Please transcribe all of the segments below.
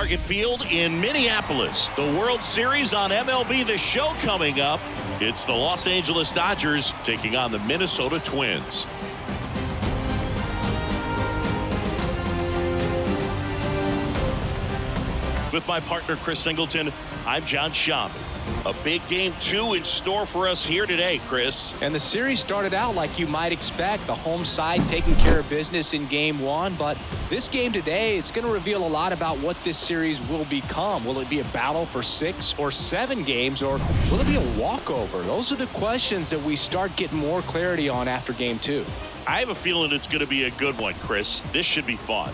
Target Field in Minneapolis. The World Series on MLB The Show coming up. It's the Los Angeles Dodgers taking on the Minnesota Twins. With my partner Chris Singleton, I'm John Schaub. A big game 2 in store for us here today, Chris. And the series started out like you might expect. The home side taking care of business in game 1. But this game today is going to reveal a lot about what this series will become. Will it be a battle for 6 or 7 games, or will it be a walkover? Those are the questions that we start getting more clarity on after game 2. I have a feeling it's going to be a good one, Chris. This should be fun.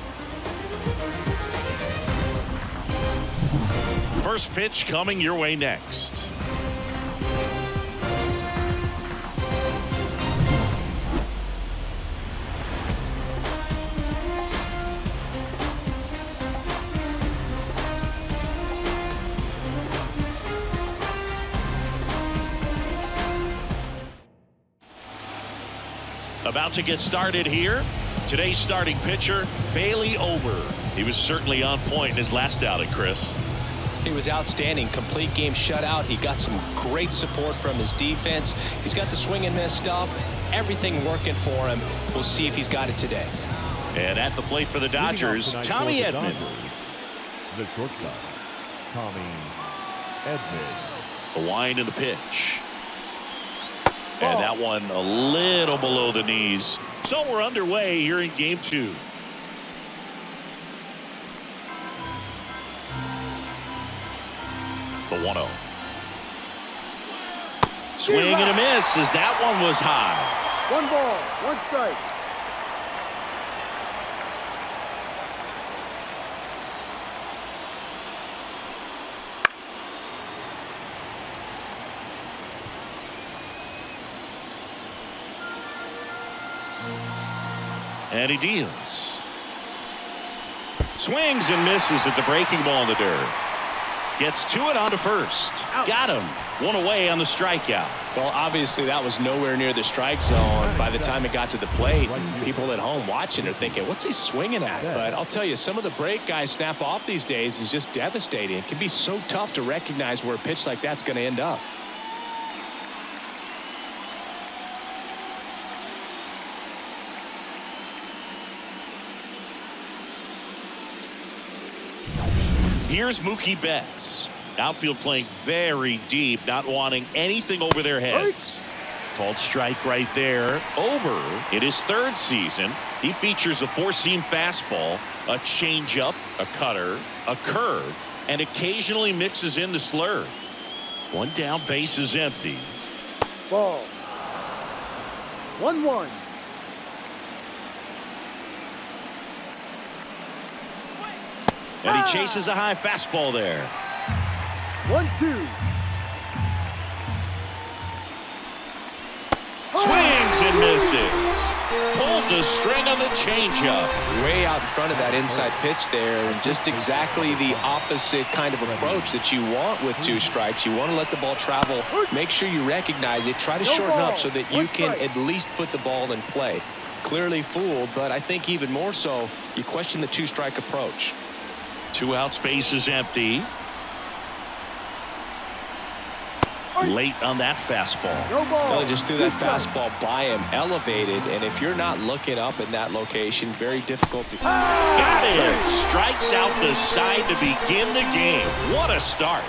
First pitch coming your way next. About to get started here. Today's starting pitcher, Bailey Ober. He was certainly on point in his last outing, Chris. He was outstanding. Complete game shutout. He got some great support from his defense. He's got the swing and miss stuff. Everything working for him. We'll see if he's got it today. And at the plate for the Dodgers, Tommy Edman. The shortstop, Tommy Edman. A wind in the pitch. And that one a little below the knees. So we're underway here in game 2. The 1-0. Swing and a miss as that one was high. 1 ball, 1 strike. And he deals. Swings and misses at the breaking ball in the dirt. Gets to it onto first. Out. Got him. 1 away on the strikeout. Well, obviously that was nowhere near the strike zone by the time it got to the plate. And people at home watching are thinking, what's he swinging at? But I'll tell you, some of the break guys snap off these days is just devastating. It can be so tough to recognize where a pitch like that's going to end up. Here's Mookie Betts. Outfield playing very deep, not wanting anything over their heads. Called strike right there. Ober, in his 3rd season, he features a 4-seam fastball, a changeup, a cutter, a curve, and occasionally mixes in the slurve. 1 down, base is empty. Ball. 1-1. And he chases a high fastball there. 1-2. Swings and misses. Pulled the string on the changeup. Way out in front of that inside pitch there, and just exactly the opposite kind of approach that you want with 2 strikes. You want to let the ball travel. Make sure you recognize it. Try to shorten up so that you can at least put the ball in play. Clearly fooled, but I think even more so, you question the 2-strike approach. 2 outs, base is empty. Late on that fastball. Well, they just threw that fastball by him, elevated, and if you're not looking up in that location, very difficult to. Got it. Strikes out the side to begin the game. What a start.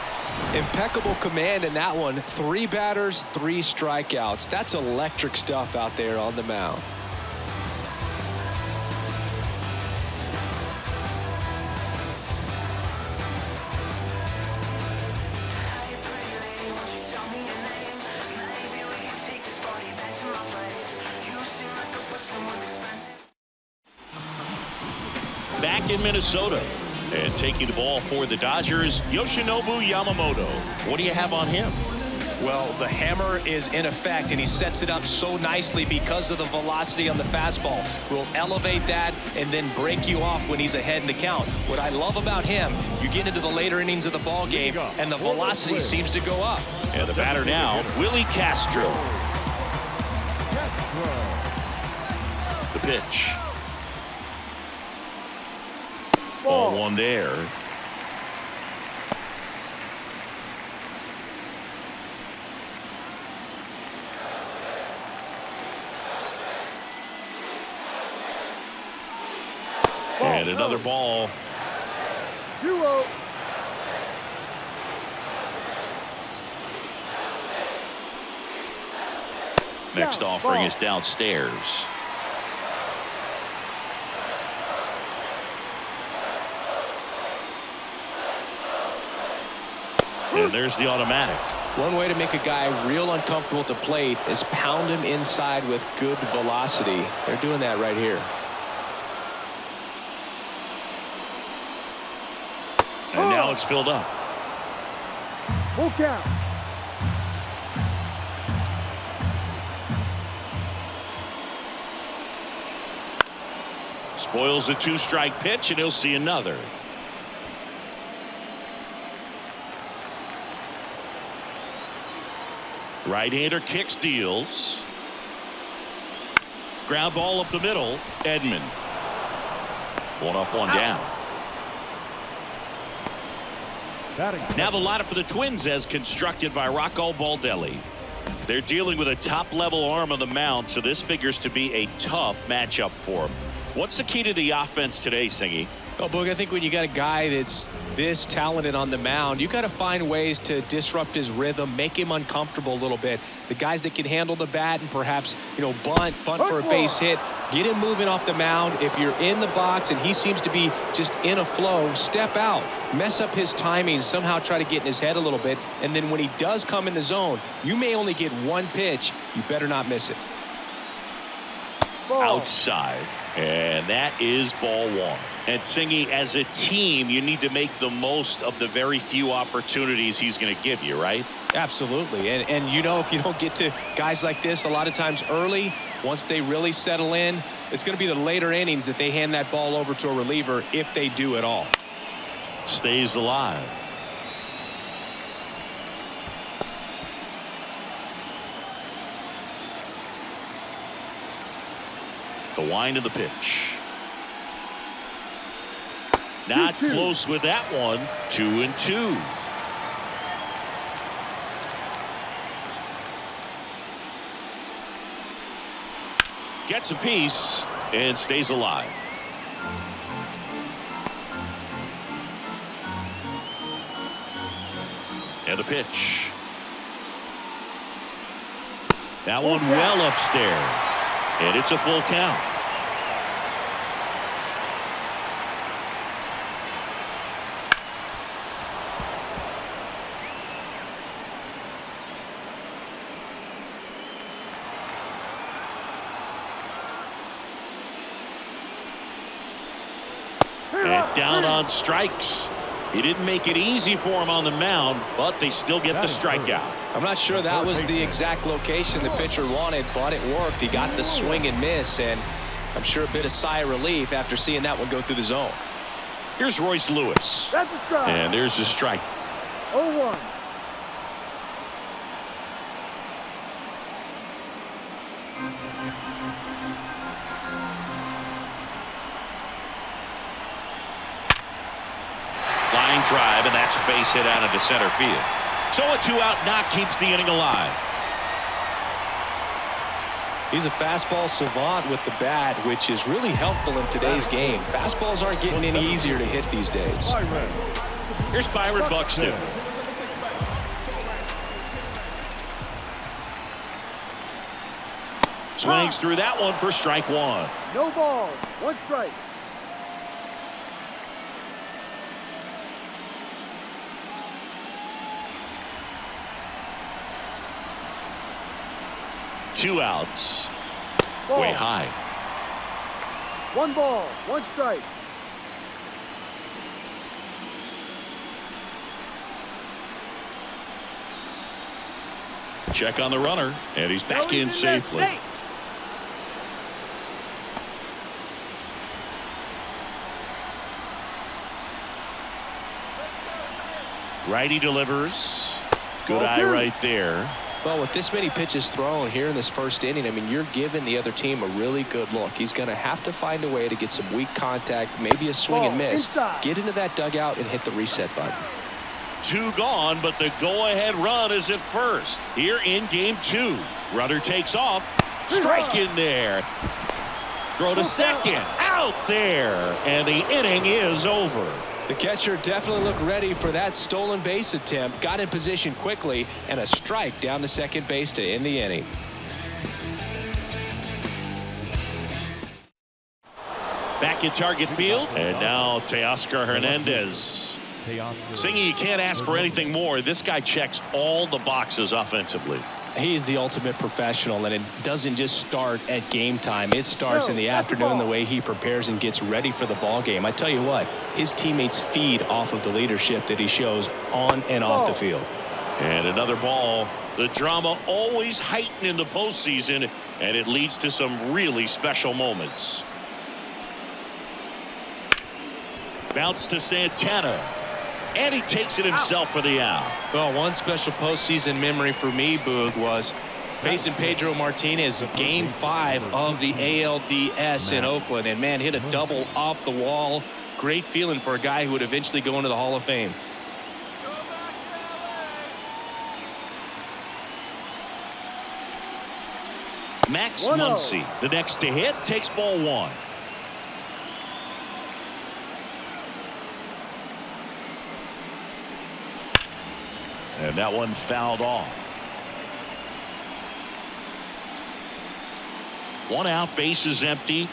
Impeccable command in that one. 3 batters, 3 strikeouts. That's electric stuff out there on the mound. Back in Minnesota and taking the ball for the Dodgers, Yoshinobu Yamamoto. What do you have on him? Well, the hammer is in effect, and he sets it up so nicely because of the velocity on the fastball. Will elevate that and then break you off when he's ahead in the count. What I love about him, you get into the later innings of the ball game, and the velocity seems to go up. And the batter now, Willie Castro. The pitch. Ball 1 there. And another ball. 2-0. Next offering is downstairs. And there's the automatic. One way to make a guy real uncomfortable at the plate is pound him inside with good velocity. They're doing that right here. And now it's filled up. Full count. Spoils the 2-strike pitch, and he'll see another. Right-hander kicks, deals. Ground ball up the middle. Edman. One up, one down. Now the lineup for the Twins as constructed by Rocco Baldelli. They're dealing with a top-level arm on the mound, so this figures to be a tough matchup for them. What's the key to the offense today, Singy? Oh, Boog, I think when you got a guy that's this talented on the mound, you got to find ways to disrupt his rhythm, make him uncomfortable a little bit. The guys that can handle the bat and perhaps, bunt for a base hit, get him moving off the mound. If you're in the box and he seems to be just in a flow, step out, mess up his timing, somehow try to get in his head a little bit. And then when he does come in the zone, you may only get one pitch. You better not miss it. Outside. And that is ball one. And Singy, as a team, you need to make the most of the very few opportunities he's going to give you, right? Absolutely. And if you don't get to guys like this a lot of times early, once they really settle in, it's going to be the later innings that they hand that ball over to a reliever if they do at all. Stays alive. The wind of the pitch. Not close with that one. 2-2. Gets a piece and stays alive. And the pitch. That one well upstairs. And it's a full count. And down on strikes. He didn't make it easy for him on the mound, but they still get the strikeout. I'm not sure that was the exact location the pitcher wanted, but it worked. He got the swing and miss, and I'm sure a bit of sigh of relief after seeing that one go through the zone. Here's Royce Lewis. That's a strike. And there's the strike. 0-1. Line drive, and that's a base hit out into center field. So a 2-out knock keeps the inning alive. He's a fastball savant with the bat, which is really helpful in today's game. Fastballs aren't getting any easier to hit these days. Here's Byron Buxton. Swings through that one for strike one. No balls. 1 strike. Two outs. Ball. Way high. 1 ball. 1 strike. Check on the runner, and he's back in safely. Righty delivers. Good eye right there. Well, with this many pitches thrown here in this first inning, I mean, you're giving the other team a really good look. He's going to have to find a way to get some weak contact, maybe a swing and miss. Get into that dugout and hit the reset button. 2 gone, but the go-ahead run is at first. Here in game 2. Runner takes off. Strike in there. Throw to second. Out. out there, and the inning is over. The catcher definitely looked ready for that stolen base attempt, got in position quickly, and a strike down to second base to end the inning. Back at target field, and now Teoscar Hernandez. Singy, you can't ask for anything more. This guy checks all the boxes offensively. He's the ultimate professional, and it doesn't just start at game time. It starts in the afternoon, the way he prepares and gets ready for the ball game. I tell you what, his teammates feed off of the leadership that he shows on and off the field. And another ball. The drama always heightened in the postseason, and it leads to some really special moments. Bounce to Santana. And he takes it himself for the out. Well, one special postseason memory for me, Boog, was facing Pedro Martinez game 5 of the ALDS in Oakland. And, man, hit a double off the wall. Great feeling for a guy who would eventually go into the Hall of Fame. Max Muncy, the next to hit, takes ball 1. And that one fouled off. 1 out, base is empty.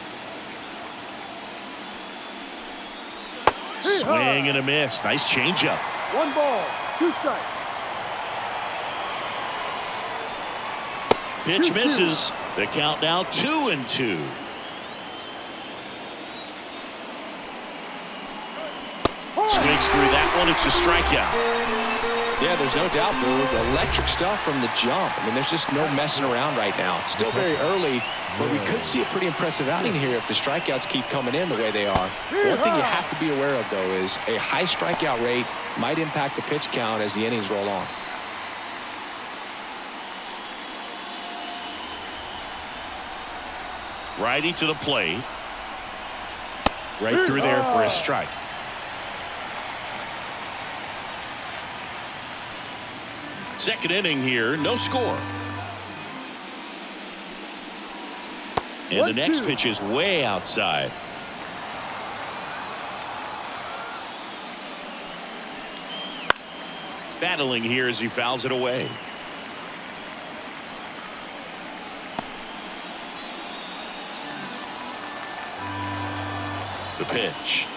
Swing and a miss. Nice changeup. 1 ball, 2 strikes. Pitch misses. The count now 2-2. Swings through that one. It's a strikeout. Yeah, there's no doubt, Boog. Electric stuff from the jump. I mean, there's just no messing around right now. It's still very early, but we could see a pretty impressive outing here if the strikeouts keep coming in the way they are. One thing you have to be aware of, though, is a high strikeout rate might impact the pitch count as the innings roll on. Righty to the plate. Right through there for a strike. Second inning here, no score. And the next pitch is way outside. Battling here as he fouls it away. The pitch.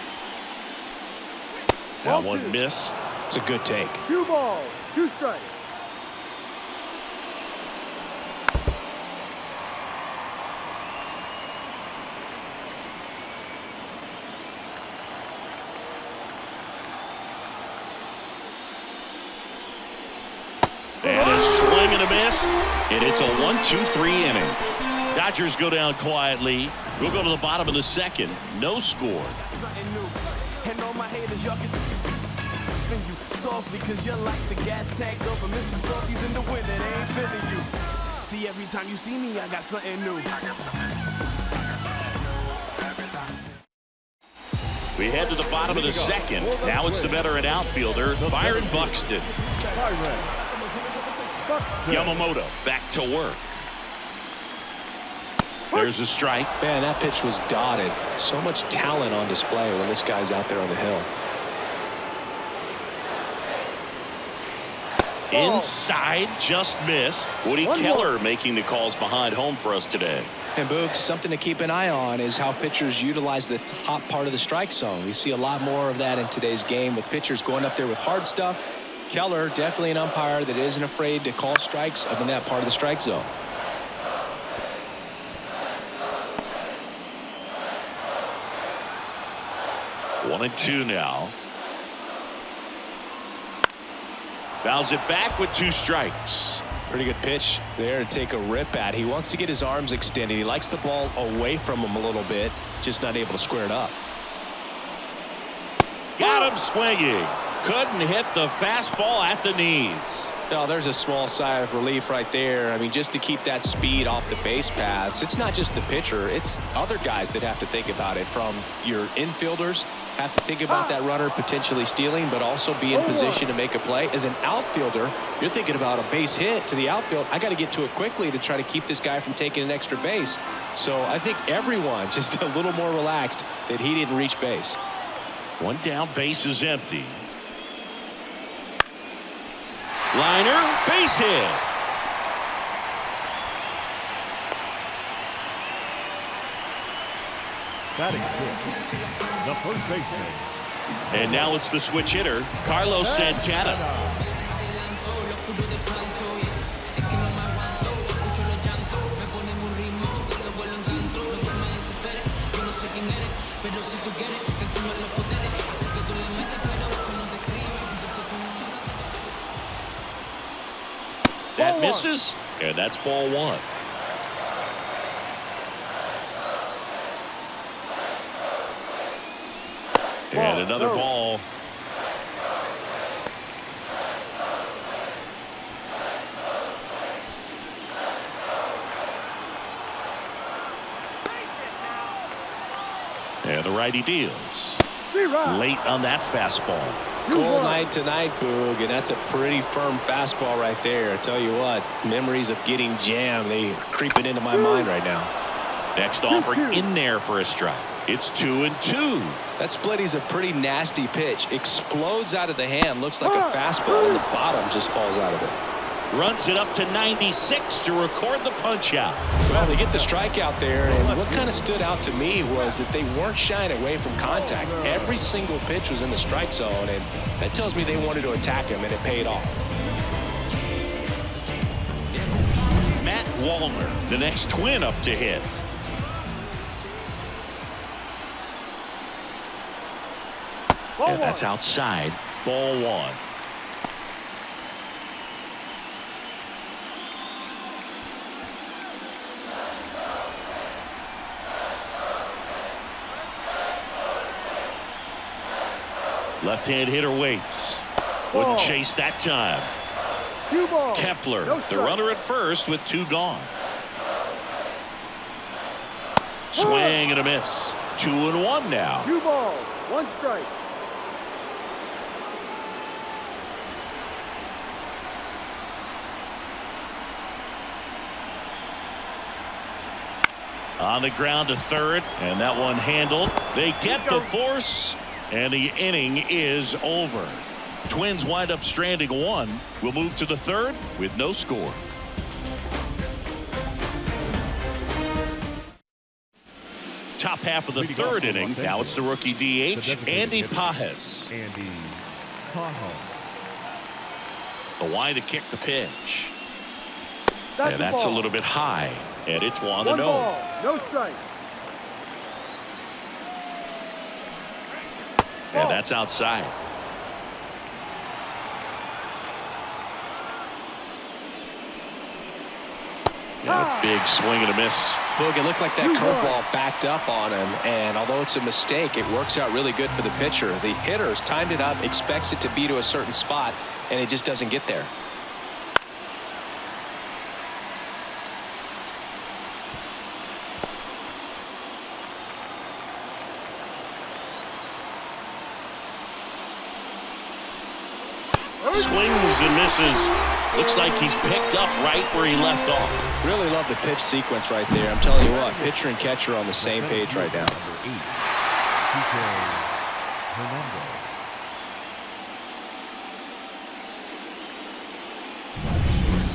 That one missed. It's a good take. 2 balls, 2 strikes. And a swing and a miss. And it's a 1-2-3 inning. Dodgers go down quietly. We'll go to the bottom of the second. No score. And all my haters, y'all can you softly, cause you're like the gas tank over Mr. Salty's in the winter. They ain't feeling you. See, every time you see me, I got something new. We head to the bottom of the second. Now it's the veteran outfielder, Byron Buxton. Yamamoto back to work. There's a strike. Man, that pitch was dotted. So much talent on display when this guy's out there on the hill. Inside, just missed. Woody Keller making the calls behind home for us today. And Boog, something to keep an eye on is how pitchers utilize the top part of the strike zone. We see a lot more of that in today's game with pitchers going up there with hard stuff. Keller, definitely an umpire that isn't afraid to call strikes up in that part of the strike zone. One and two now. Fouls it back with 2 strikes. Pretty good pitch there to take a rip at. He wants to get his arms extended. He likes the ball away from him a little bit, just not able to square it up. Got him swinging. Couldn't hit the fastball at the knees. Now, there's a small sigh of relief right there. I mean, just to keep that speed off the base paths. It's not just the pitcher. It's other guys that have to think about it. From your infielders, have to think about that runner potentially stealing, but also be in position to make a play. As an outfielder, you're thinking about a base hit to the outfield. I got to get to it quickly to try to keep this guy from taking an extra base. So I think everyone just a little more relaxed that he didn't reach base. One down, base is empty. Liner, base hit. Batting six, the first baseman. And now it's the switch hitter, Carlos Santana. That misses, and that's ball one. And another ball. And the righty deals. Late on that fastball. Cold night tonight, Boog, and that's a pretty firm fastball right there. I tell you what, memories of getting jammed, they are creeping into my mind right now. Next offer in there for a strike. It's 2-2. That splitty's a pretty nasty pitch. Explodes out of the hand. Looks like a fastball, and the bottom just falls out of it. Runs it up to 96 to record the punch out. Well, they get the strikeout there, and what kind of stood out to me was that they weren't shying away from contact. Every single pitch was in the strike zone, and that tells me they wanted to attack him, and it paid off. Matt Wallner, the next Twin up to hit. And that's outside. Ball one. Left-hand hitter waits. Wouldn't chase that time. Kepler, the runner at first with two gone. Swing and a miss. 2-1 now. 2 balls, 1 strike. On the ground to third, and that one handled. They get the force, and the inning is over. Twins wind up stranding one. We'll move to the third with no score. Top half of the third inning. Now it's the rookie DH, Andy Pajes. Andy Pajes. The wide to kick the pitch. And that's a little bit high. And it's 1-0. No strike. And that's outside. And a big swing and a miss. Boog, it looked like that curveball backed up on him, and although it's a mistake, it works out really good for the pitcher. The hitter's timed it up, expects it to be to a certain spot, and it just doesn't get there. Swings and misses. Looks like he's picked up right where he left off. Really love the pitch sequence right there. I'm telling you what, pitcher and catcher on the same page right now.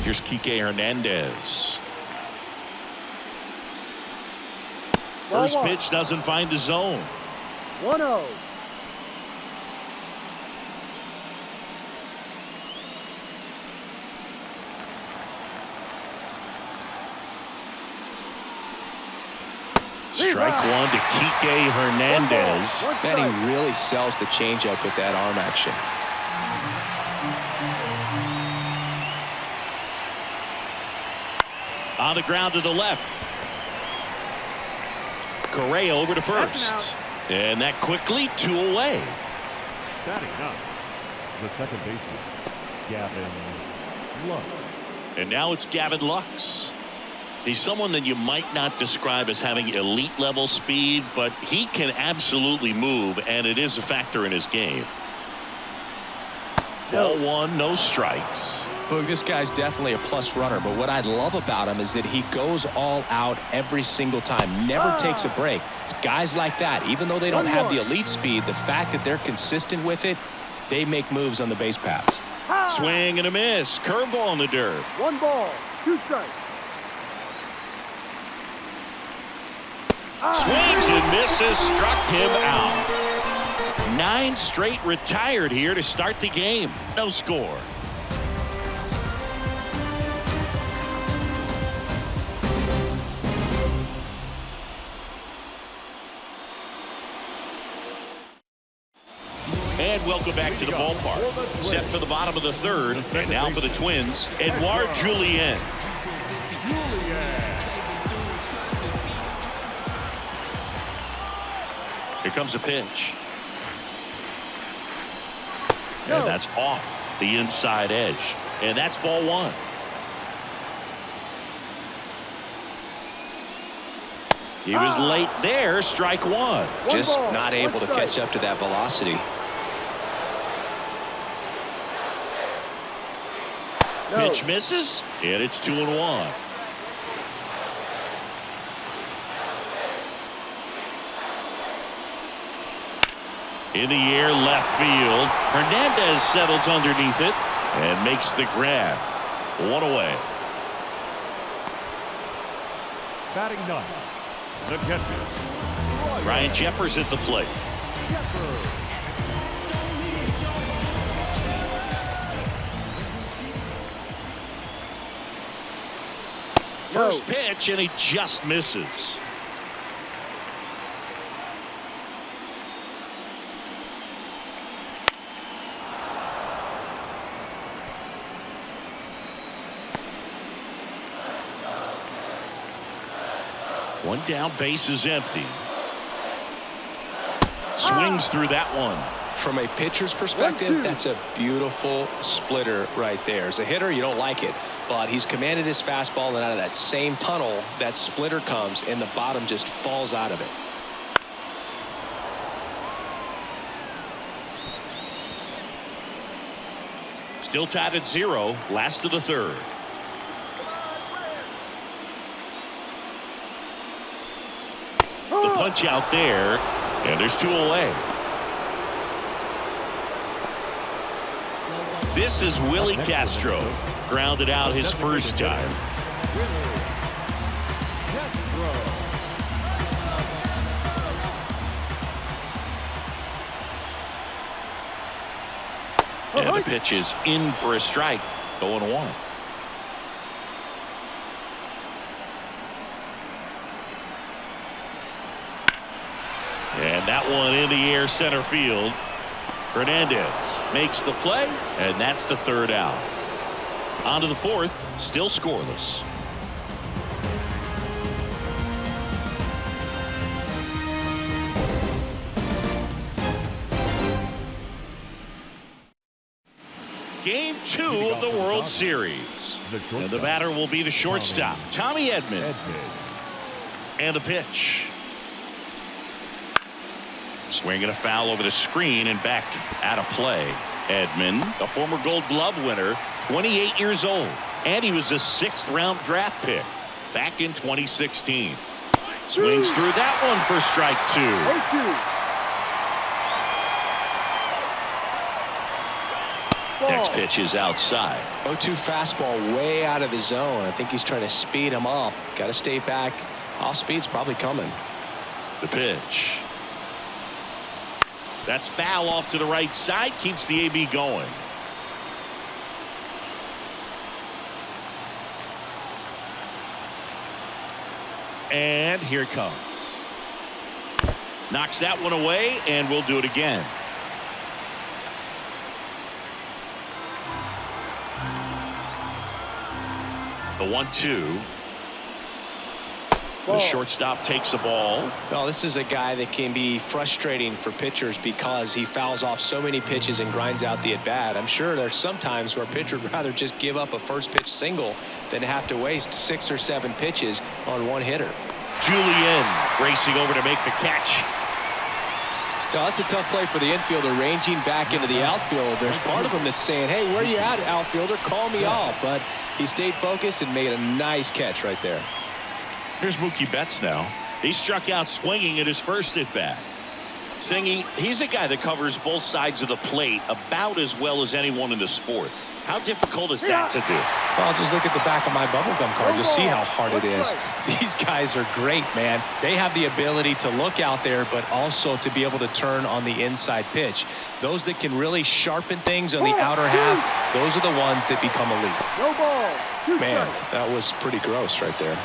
Here's Kike Hernandez. First pitch doesn't find the zone. 1-0. Strike one to Kike Hernandez. Man, he really sells the changeup with that arm action. On the ground to the left. Correa over to first. And that quickly 2 away. Batting up, The second baseman, Gavin Lux. And now it's Gavin Lux. He's someone that you might not describe as having elite level speed, but he can absolutely move, and it is a factor in his game. Ball one, no strikes. Boog, this guy's definitely a plus runner, but what I love about him is that he goes all out every single time, never takes a break. It's guys like that, even though they don't have the elite speed, the fact that they're consistent with it, they make moves on the base paths. Swing and a miss. Curveball in the dirt. 1 ball, 2 strikes. Swings and misses, struck him out. 9 straight retired here to start the game. No score. And welcome back to the ballpark. Set for the bottom of the third, and now for the Twins, Edouard Julien. Here comes a pitch. And that's off the inside edge. And that's ball one. He was late there, strike one. Just not able to catch up to that velocity. Pitch misses, and it's 2-1. In the air, left field. Hernandez settles underneath it and makes the grab. 1 away. Batting ninth, the catcher, Ryan Jeffers at the plate. First pitch, and he just misses. One down, base is empty. Swings through that one. From a pitcher's perspective, that's a beautiful splitter right there. As a hitter, you don't like it, but he's commanded his fastball, and out of that same tunnel, that splitter comes, and the bottom just falls out of it. Still tied at 0, last of the third. The punch out there, and there's 2 away. This is Willie Castro, grounded out his first time. And the pitch is in for a strike, 0-1. And that one in the air, center field. Hernandez makes the play, and that's the third out. On to the fourth, still scoreless. Game 2 of the World Series. And the batter will be the shortstop, Tommy Edman. And the pitch. Swinging a foul over the screen and back out of play. Edman, a former Gold Glove winner, 28 years old, and he was a 6th-round draft pick back in 2016. Swings through that one for strike 2. Next pitch is outside. 0-2 fastball way out of the zone. I think he's trying to speed him up. Got to stay back. Off speed's probably coming. The pitch. That's foul off to the right side. Keeps the AB going. And here it comes. Knocks that one away, and we'll do it again. The 1-2. The shortstop takes the ball. Well, this is a guy that can be frustrating for pitchers because he fouls off so many pitches and grinds out the at-bat. I'm sure there's some times where a pitcher would rather just give up a first pitch single than have to waste 6 or 7 pitches on one hitter. Julian racing over to make the catch. Now, that's a tough play for the infielder, ranging back into the outfield. There's part of him that's saying, hey, where you at, outfielder? Call me off. But he stayed focused and made a nice catch right there. Here's Mookie Betts now. He struck out swinging at his first at-bat. Singy, he's a guy that covers both sides of the plate about as well as anyone in the sport. How difficult is that to do? Well, just look at the back of my bubblegum card. You'll see how hard it is. These guys are great, man. They have the ability to look out there, but also to be able to turn on the inside pitch. Those that can really sharpen things on the outer half, those are the ones that become elite. No ball. Man, that was pretty gross right there.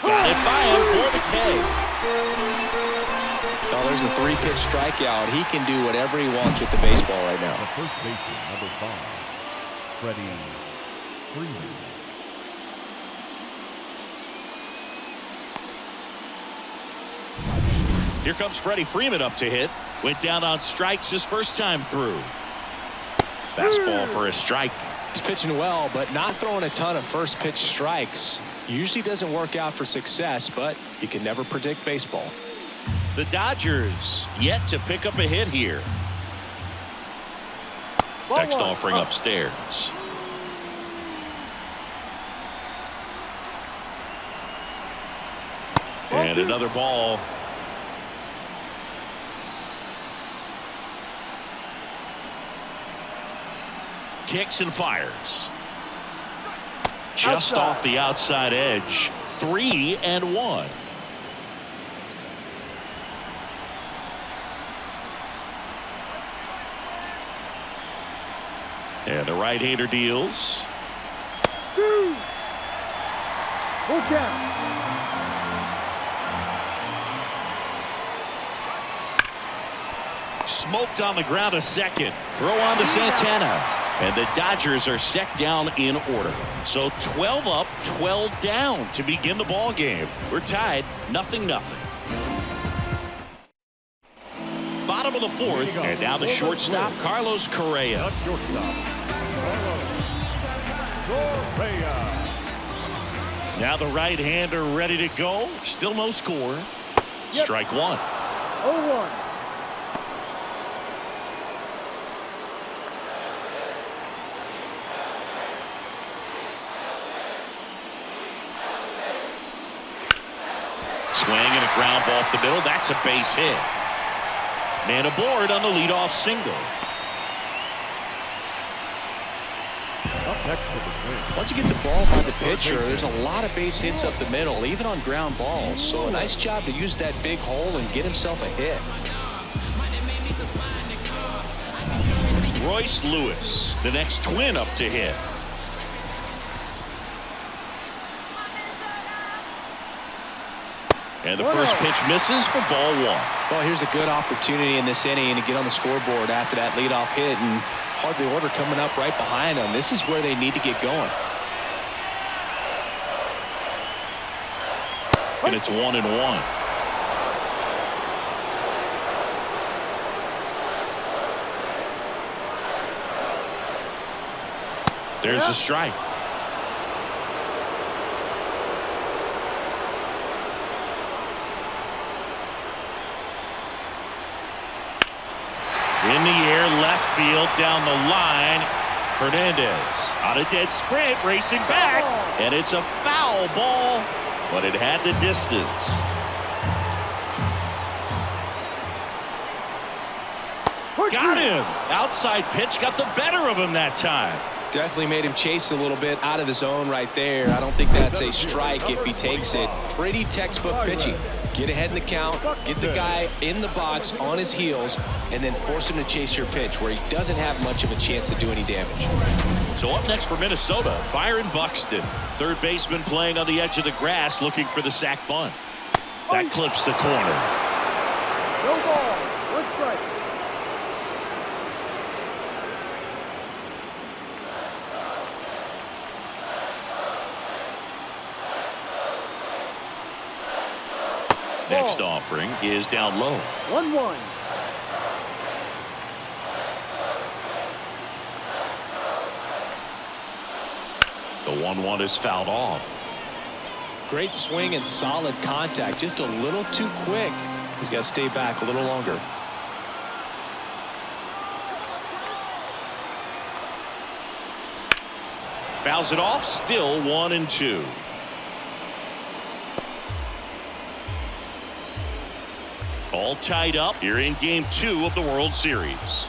Got it by him for the K. Oh, there's a 3-pitch strikeout. He can do whatever he wants with the baseball right now. The first baseman, number 5, Freddie Freeman. Here comes Freddie Freeman up to hit. Went down on strikes his first time through. Fastball for a strike. He's pitching well, but not throwing a ton of first pitch strikes. Usually doesn't work out for success, but you can never predict baseball. The Dodgers yet to pick up a hit here. Next offering upstairs. And another ball. Kicks and fires. Just off the outside edge. 3-1. And the right-hander deals. Full count. Smoked on the ground a second. Throw on to Santana. And the Dodgers are set down in order. So 12 up, 12 down to begin the ball game. We're tied 0-0. Bottom of the 4th, and now the shortstop, Carlos Correa. The shortstop, Carlos Correa. Now the right-hander ready to go. Still no score. Strike one. 0-1. Swing and a ground ball up the middle. That's a base hit. Man aboard on the leadoff single. Up next for the swing. Once you get the ball by the pitcher, there's a lot of base hits up the middle, even on ground balls. So a nice job to use that big hole and get himself a hit. Royce Lewis, the next twin up to hit. And the first pitch misses for ball one. Well, here's a good opportunity in this inning to get on the scoreboard after that leadoff hit, and hardly order coming up right behind them. This is where they need to get going. And it's 1-1. There's the strike. In the air, left field, down the line. Hernandez on a dead sprint, racing back. And it's a foul ball, but it had the distance. Got him. Outside pitch got the better of him that time. Definitely made him chase a little bit out of the zone right there. I don't think that's a strike if he takes it. Pretty textbook pitching. Get ahead in the count, get the guy in the box on his heels, and then force him to chase your pitch where he doesn't have much of a chance to do any damage. So up next for Minnesota, Byron Buxton. Third baseman playing on the edge of the grass looking for the sac bunt. That clips the corner. No ball. 1 strike. Next offering is down low. 1-1. The 1-1 is fouled off. Great swing and solid contact. Just a little too quick. He's got to stay back a little longer. Fouls it off. Still 1-2. All tied up here in game 2 of the World Series.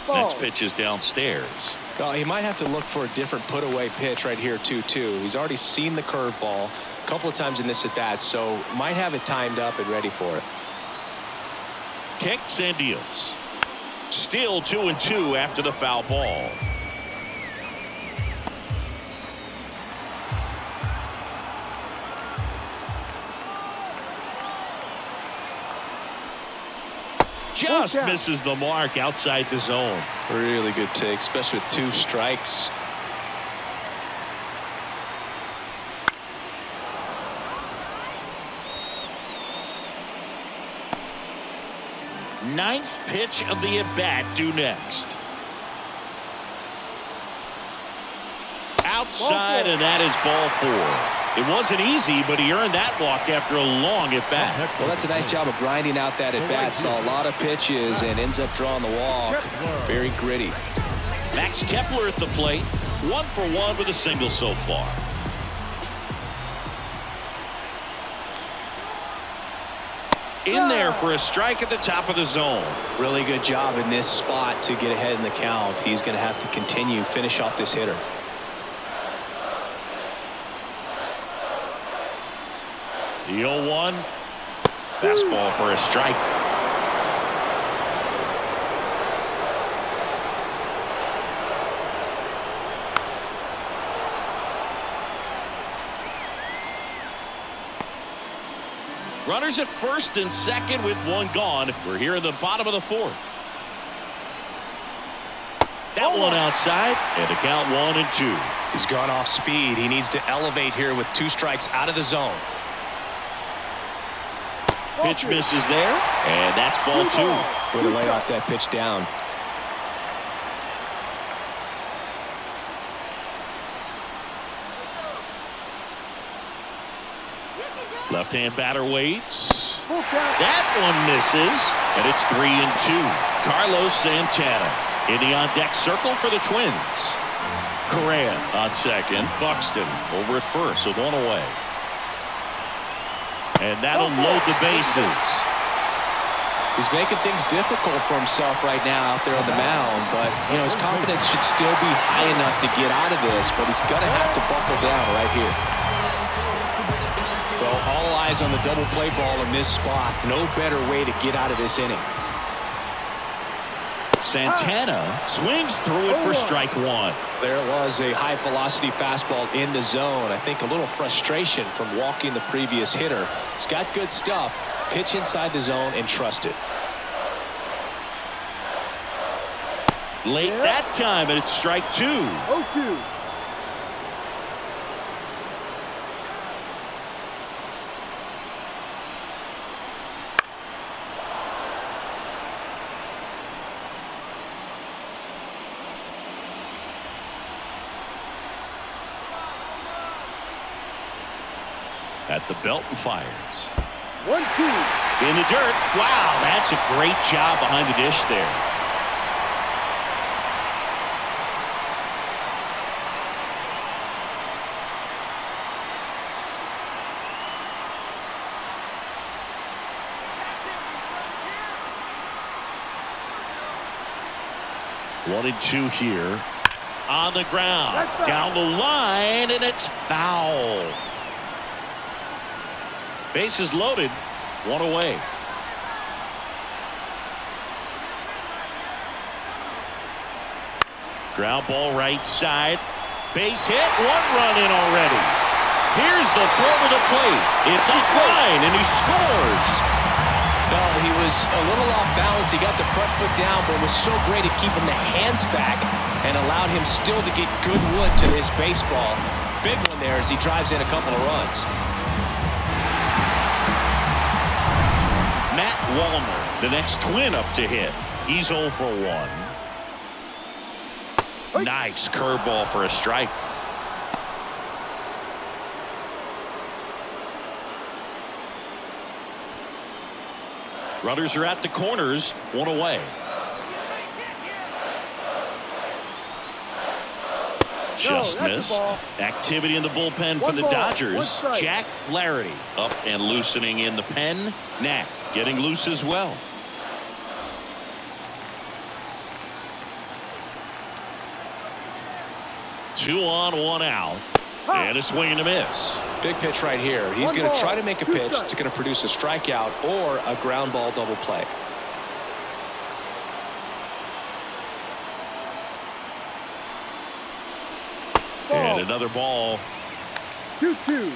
Ball. Next pitch is downstairs. Well, he might have to look for a different put-away pitch right here, 2-2. He's already seen the curveball a couple of times in this at-bat, so might have it timed up and ready for it. Kicks and deals. Still 2-2 after the foul ball. Just misses the mark outside the zone. Really good take, especially with 2 strikes. Ninth pitch of the at-bat due next. Outside, and that is ball 4. It wasn't easy, but he earned that walk after a long at-bat. Well, that's a nice job of grinding out that at-bat. Saw a lot of pitches and ends up drawing the walk. Very gritty. Max Kepler at the plate. 1 for 1 with a single so far. In there for a strike at the top of the zone. Really good job in this spot to get ahead in the count. He's going to have to continue, finish off this hitter. The 0-1. Fastball for a strike. Runners at first and second with 1 gone. We're here in the bottom of the 4th. That one outside, and the count 1-2. He's gone off speed. He needs to elevate here with 2 strikes out of the zone. Pitch misses there, and that's ball 2. Way to lay off that pitch down. Left-hand batter waits. That one misses, and it's 3-2. Carlos Santana in the on-deck circle for the Twins. Correa on second. Buxton over at first with 1 away. And that'll load the bases. He's making things difficult for himself right now out there on the mound, but you know his confidence should still be high enough to get out of this, but he's gonna have to buckle down right here. Well, all eyes on the double play ball in this spot. No better way to get out of this inning. Santana swings through it for strike 1. There was a high velocity fastball in the zone. I think a little frustration from walking the previous hitter. He's got good stuff. Pitch inside the zone and trust it. Late that time, and it's strike 2. 0-2. At the belt and fires. 1-2. In the dirt. Wow, that's a great job behind the dish there. One and 2 here. On the ground. Down the line, and it's foul. Bases loaded. 1 away. Ground ball right side. Base hit. 1 run in already. Here's the throw to the plate. It's offline, and he scores. No, he was a little off balance. He got the front foot down, but it was so great at keeping the hands back and allowed him still to get good wood to his baseball. Big one there as he drives in a couple of runs. Matt Wallner, the next Twin up to hit. He's 0 for 1. Nice curveball for a strike. Runners are at the corners, 1 away. Just missed. Activity in the bullpen for the Dodgers. Jack Flaherty up and loosening in the pen. Knack getting loose as well. Two on, 1 out. And a swing and a miss. Big pitch right here. He's going to try to make a pitch that's going to produce a strikeout or a ground ball double play. And another ball. 2-2.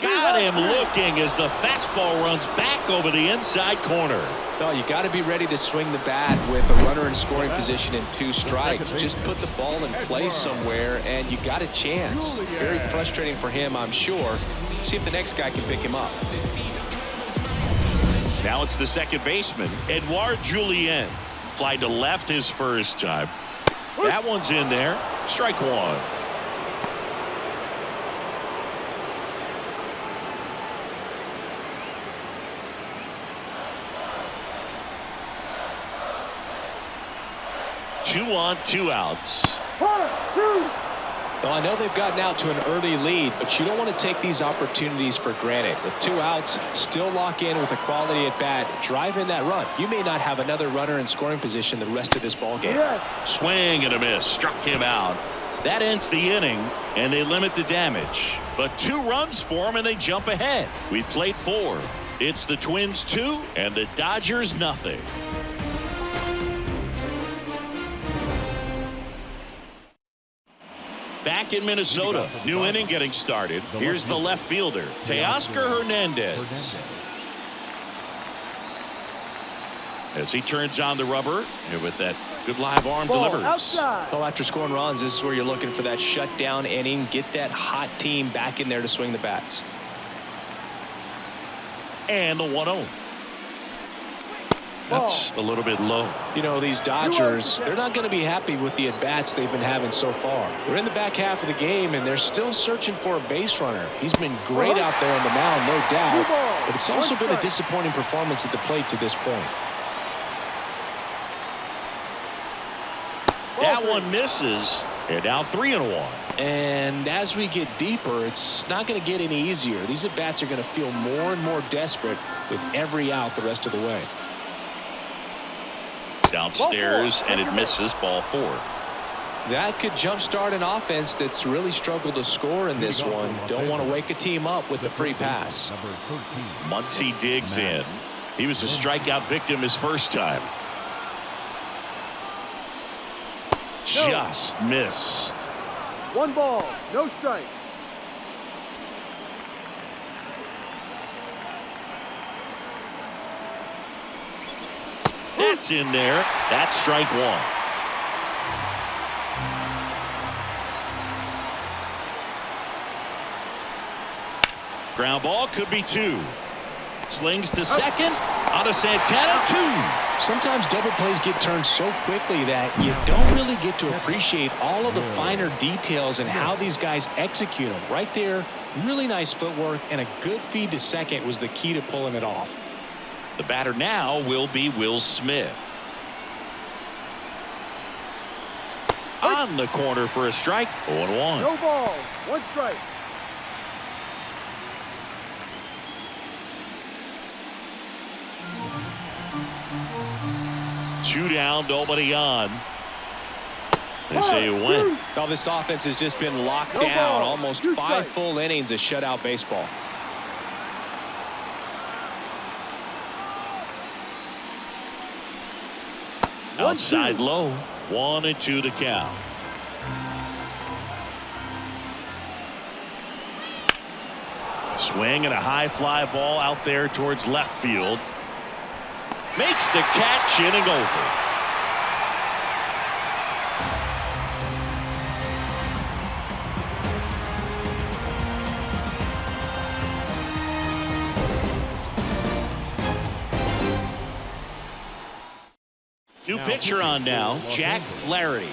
Got him looking as the fastball runs back over the inside corner. No, you got to be ready to swing the bat with a runner in scoring position and 2 strikes. Just put the ball in place somewhere and you got a chance. Very frustrating for him, I'm sure. See if the next guy can pick him up. Now it's the second baseman, Edouard Julien. Fly to left his first time. That one's in there. Strike 1. Two on, 2 outs. Well, I know they've gotten out to an early lead, but you don't want to take these opportunities for granted. With 2 outs, still lock in with a quality at bat, drive in that run. You may not have another runner in scoring position the rest of this ball game. Swing and a miss, struck him out. That ends the inning, and they limit the damage. But 2 runs for them, and they jump ahead. We played 4. It's the Twins 2 and the Dodgers nothing. Back in Minnesota, new inning getting started. Here's the left fielder, Teoscar Hernandez. As he turns on the rubber, and with that good live arm delivers. Well, after scoring runs, this is where you're looking for that shutdown inning. Get that hot team back in there to swing the bats. And the 1-0. That's a little bit low. You know, these Dodgers, they're not going to be happy with the at-bats they've been having so far. We're in the back half of the game, and they're still searching for a base runner. He's been great out there on the mound, no doubt, but it's also been a disappointing performance at the plate to this point. That one misses, and now 3-1. And as we get deeper, it's not going to get any easier. These at-bats are going to feel more and more desperate with every out the rest of the way. Downstairs, and it misses, ball 4. That could jumpstart an offense that's really struggled to score in this one. Don't want to wake a team up with the free pass. Muncy digs in. He was a strikeout victim his first time. Just missed. 1 ball, no strike. That's in there. That's strike 1. Ground ball, could be 2. Slings to second. Out of Santana, 2. Sometimes double plays get turned so quickly that you don't really get to appreciate all of the finer details and how these guys execute them. Right there, really nice footwork, and a good feed to second was the key to pulling it off. The batter now will be Will Smith. On the corner for a strike. 0-1. No ball, 1 strike. Two down, nobody on. They say win. Well, this offense has just been locked down. Almost 5 full innings of shutout baseball. Outside low. 1-2 the count. Swing and a high fly ball out there towards left field. Makes the catch, inning over. New pitcher on now, Jack Flaherty.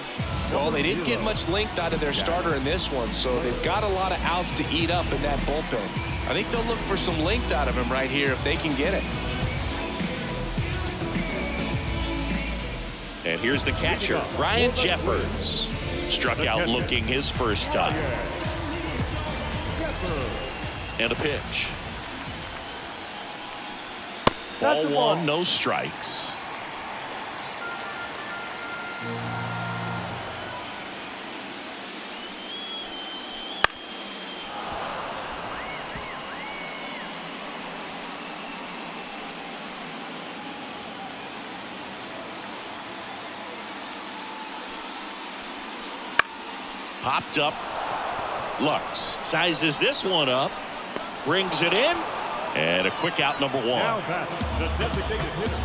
Well, they didn't get much length out of their starter in this one, so they've got a lot of outs to eat up in that bullpen. I think they'll look for some length out of him right here if they can get it. And here's the catcher, Ryan Jeffers. Struck out looking his first time. And a pitch. Ball one, no strikes. Popped up. Lux sizes this one up. Brings it in. And a quick out, number one. Now batting, the designated hitter,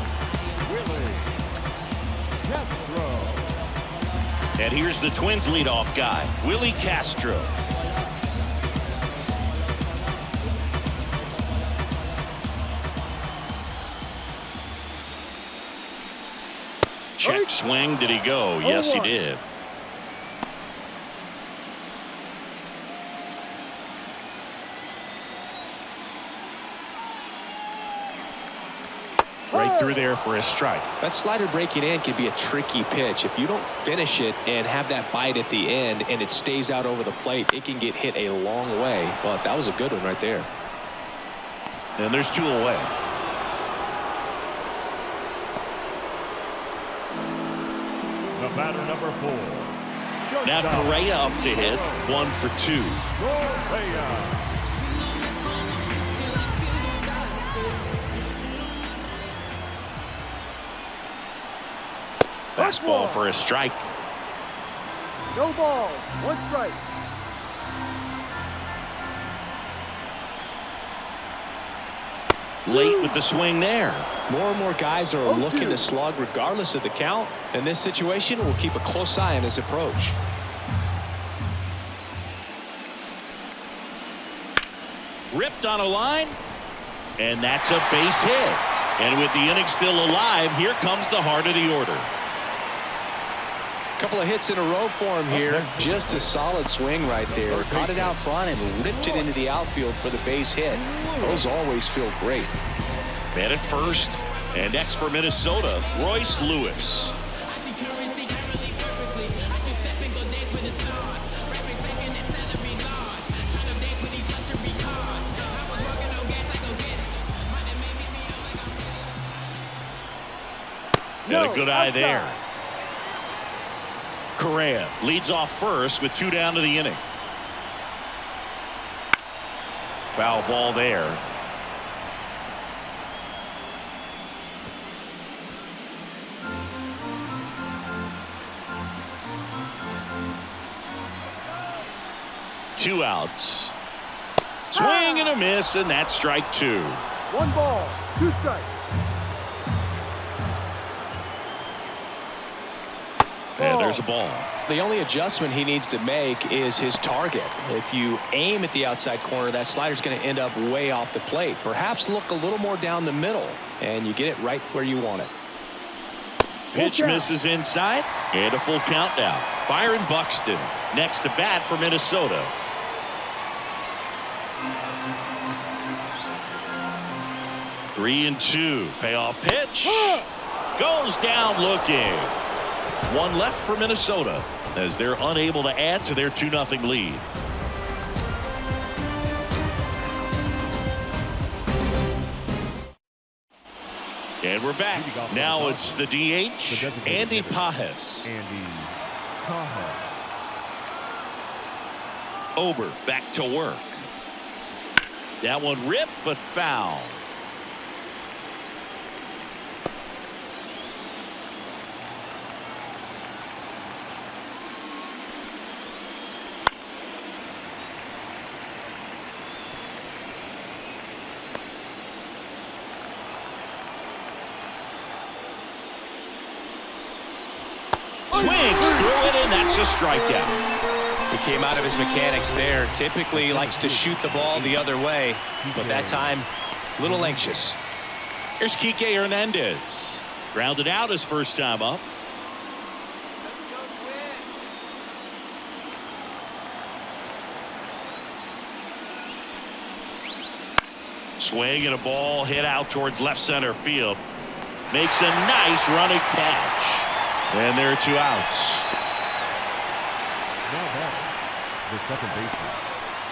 Willie Castro. And here's the Twins leadoff guy, Willie Castro. Check swing. Did he go? Yes, he did. Right through there for a strike. That slider breaking in can be a tricky pitch. If you don't finish it and have that bite at the end and it stays out over the plate, it can get hit a long way. But that was a good one right there. And there's two away. The batter, number 4. Now Correa up to hit. 1 for 2. Correa. Fastball for a strike. No ball. 1 strike. Late with the swing there. More and more guys are looking to slug regardless of the count. In this situation, we'll keep a close eye on his approach. Ripped on a line. And that's a base hit. And with the inning still alive, here comes the heart of the order. Couple of hits in a row for him here. Just a solid swing right there. Caught it out front and ripped it into the outfield for the base hit. Those always feel great. Man at first. And next for Minnesota, Royce Lewis. Got a good eye there. Correa leads off first with 2 down to the inning. Foul ball there. Two outs. Swing and a miss, and that's strike 2. 1 ball. 2 strikes. And there's a ball. The only adjustment he needs to make is his target. If you aim at the outside corner, that slider's going to end up way off the plate. Perhaps look a little more down the middle, and you get it right where you want it. Pitch misses inside, and a full count now. Byron Buxton next to bat for Minnesota. Three and 2. Payoff pitch. Goes down looking. 1 left for Minnesota as they're unable to add to their 2-0 lead. And we're back. Now it's the DH, Andy Pajes. Andy Pajes. Ober back to work. That one ripped but foul. Swings through it, and that's a strikeout. He came out of his mechanics there. Typically likes to shoot the ball the other way, but that time a little anxious. Here's Kike Hernandez. Grounded out his first time up. Swing and a ball hit out towards left center field. Makes a nice running catch. And there are 2 outs. Now batting, the second baseman,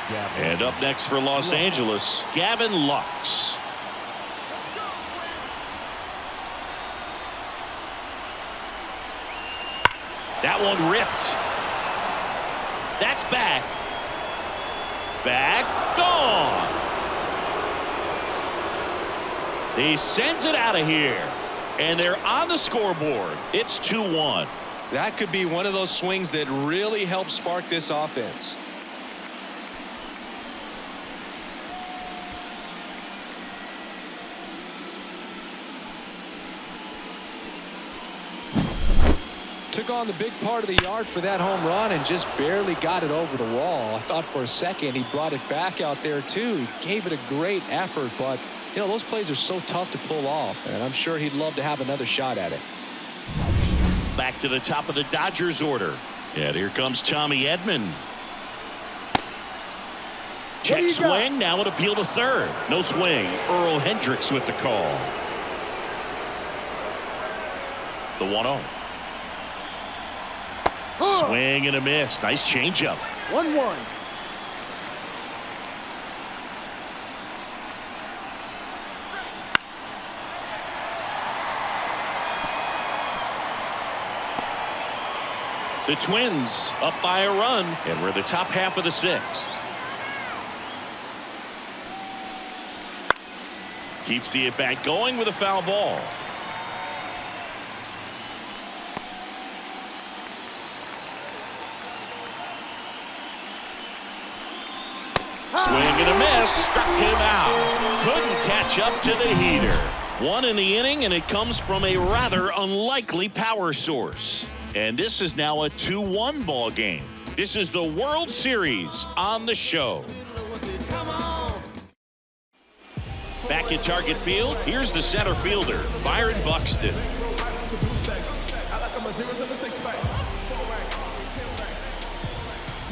Gavin. And up next for Los Angeles, Gavin Lux. That one ripped. That's back. Gone. He sends it out of here. And they're on the scoreboard. It's 2-1. That could be one of those swings that really helps spark this offense. Took on the big part of the yard for that home run and just barely got it over the wall. I thought for a second he brought it back out there too. He gave it a great effort, but you know, those plays are so tough to pull off, and I'm sure he'd love to have another shot at it. Back to the top of the Dodgers order. And here comes Tommy Edman. Check swing. Now an appeal to third. No swing. Earl Hendricks with the call. The 1-0. Swing and a miss. Nice changeup. 1-1. The Twins up by a run, and we're the top half of the 6th. Keeps the at-bat going with a foul ball. Swing and a miss. Struck him out. Couldn't catch up to the heater. 1 in the inning, and it comes from a rather unlikely power source. And this is now a 2-1 ball game. This is the World Series on the show. Back at Target Field, here's the center fielder, Byron Buxton.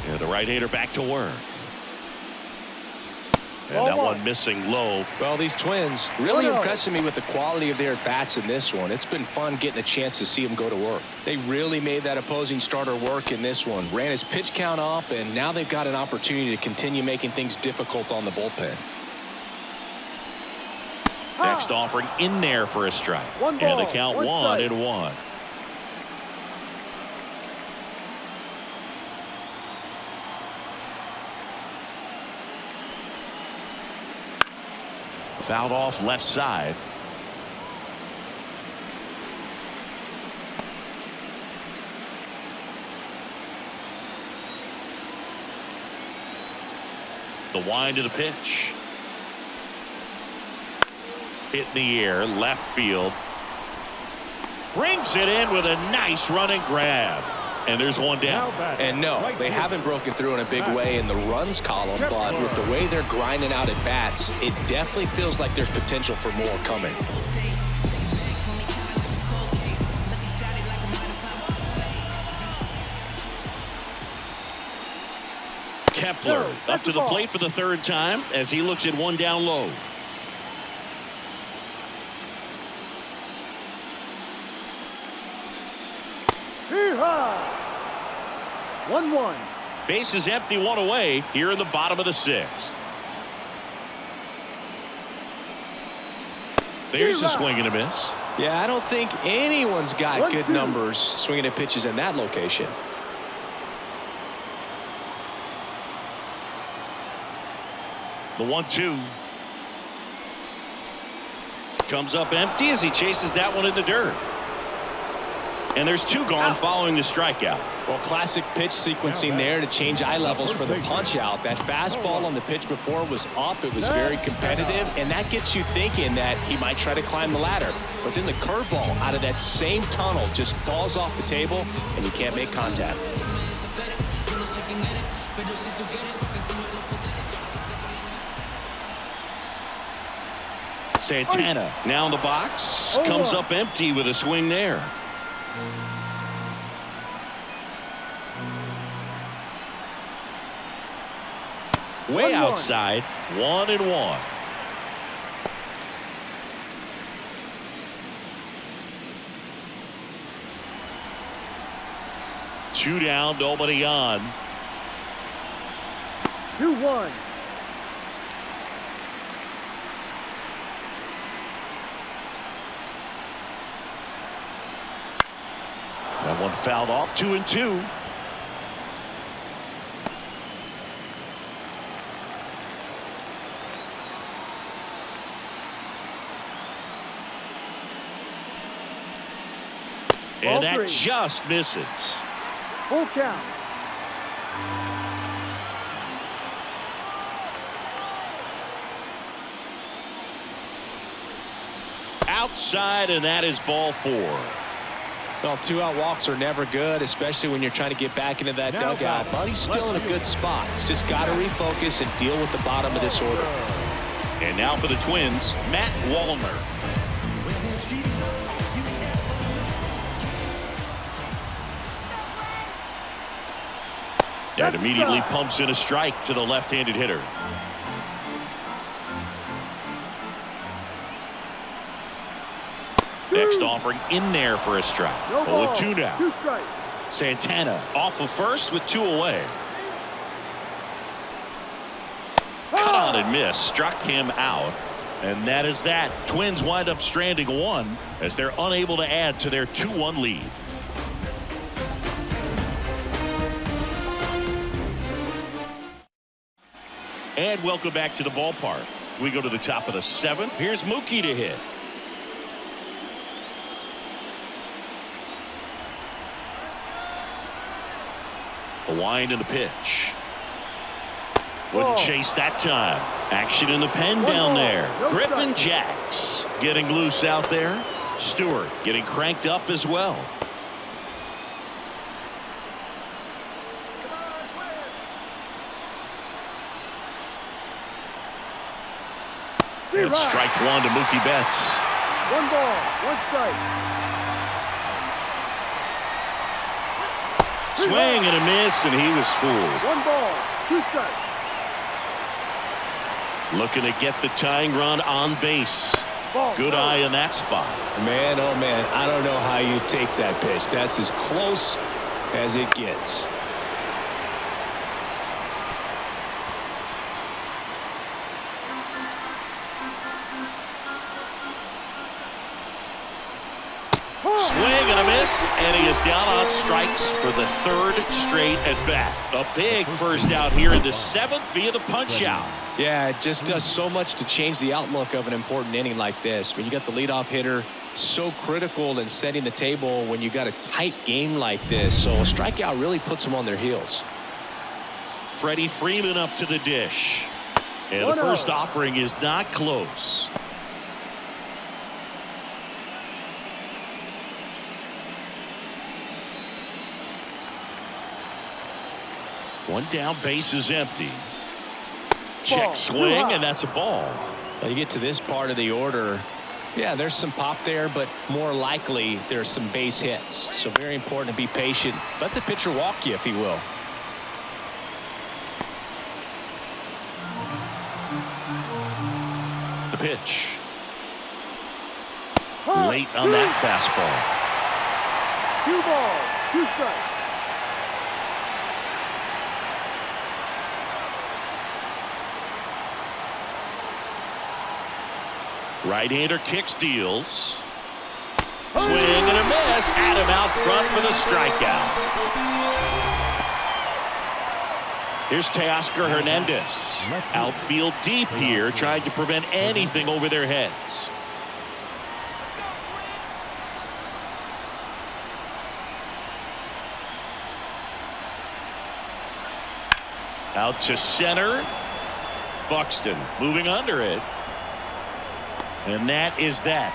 And the right-hander back to work. And that one missing low. Well, these Twins really impressing me with the quality of their at-bats in this one. It's been fun getting a chance to see them go to work. They really made that opposing starter work in this one. Ran his pitch count up, and now they've got an opportunity to continue making things difficult on the bullpen. Next offering in there for a strike. One ball, and the count 1-1. Fouled off left side. The wind of the pitch. Hit in the air, left field. Brings it in with a nice running grab. And there's one down. And no, they haven't broken through in a big way in the runs column, but with the way they're grinding out at bats, it definitely feels like there's potential for more coming. Kepler up to the plate for the 3rd time as he looks at one down low. Hee-haw! 1-1. Base is empty, 1 away here in the bottom of the 6th. There's the swing and a miss. Yeah, I don't think anyone's got good numbers swinging at pitches in that location. The 1-2 comes up empty as he chases that one in the dirt. And there's 2 gone following the strikeout. Well, classic pitch sequencing there to change eye levels for the punch out. That fastball on the pitch before was up. It was very competitive, and that gets you thinking that he might try to climb the ladder. But then the curveball out of that same tunnel just falls off the table, and you can't make contact. Santana now in the box. Comes up empty with a swing there. Way outside. 1-1. Two down, nobody on. 2-1. That one fouled off. 2-2. And that just misses. Full count. Outside, and that is ball 4. Well, 2-out walks are never good, especially when you're trying to get back into that dugout. But he's still in a good spot. He's just got to refocus and deal with the bottom of this order. And now for the Twins, Matt Wallner. That immediately pumps in a strike to the left-handed hitter. Next offering in there for a strike. 0-2 now. 2 strikes. Santana off of first with 2 away. Cut on and miss. Struck him out. And that is that. Twins wind up stranding 1 as they're unable to add to their 2-1 lead. And welcome back to the ballpark. We go to the top of the 7th. Here's Mookie to hit. The wind and the pitch. Wouldn't chase that time. Action in the pen down there. Griffin Jacks getting loose out there. Stewart getting cranked up as well. And strike 1 to Mookie Betts. 1 ball, 1 strike. Swing and a miss, and he was fooled. 1 ball, 2 strikes. Looking to get the tying run on base. Good eye in that spot. Man, oh man, I don't know how you take that pitch. That's as close as it gets. Swing and a miss, and he is down on strikes for the 3rd straight at bat. A big first out here in the 7th via the punch out. Yeah, it just does so much to change the outlook of an important inning like this. When you got the leadoff hitter, so critical in setting the table when you got a tight game like this. So a strikeout really puts them on their heels. Freddie Freeman up to the dish. And the first offering is not close. One down, base is empty. Check swing, and that's a ball. When you get to this part of the order, yeah, there's some pop there, but more likely there's some base hits. So very important to be patient. Let the pitcher walk you, if he will. The pitch. Late on that fastball. 2 balls, 2 strikes. Right-hander kicks, deals. Swing and a miss. Had him out front for the strikeout. Here's Teoscar Hernandez. Outfield deep here, trying to prevent anything over their heads. Out to center. Buxton moving under it. And that is that.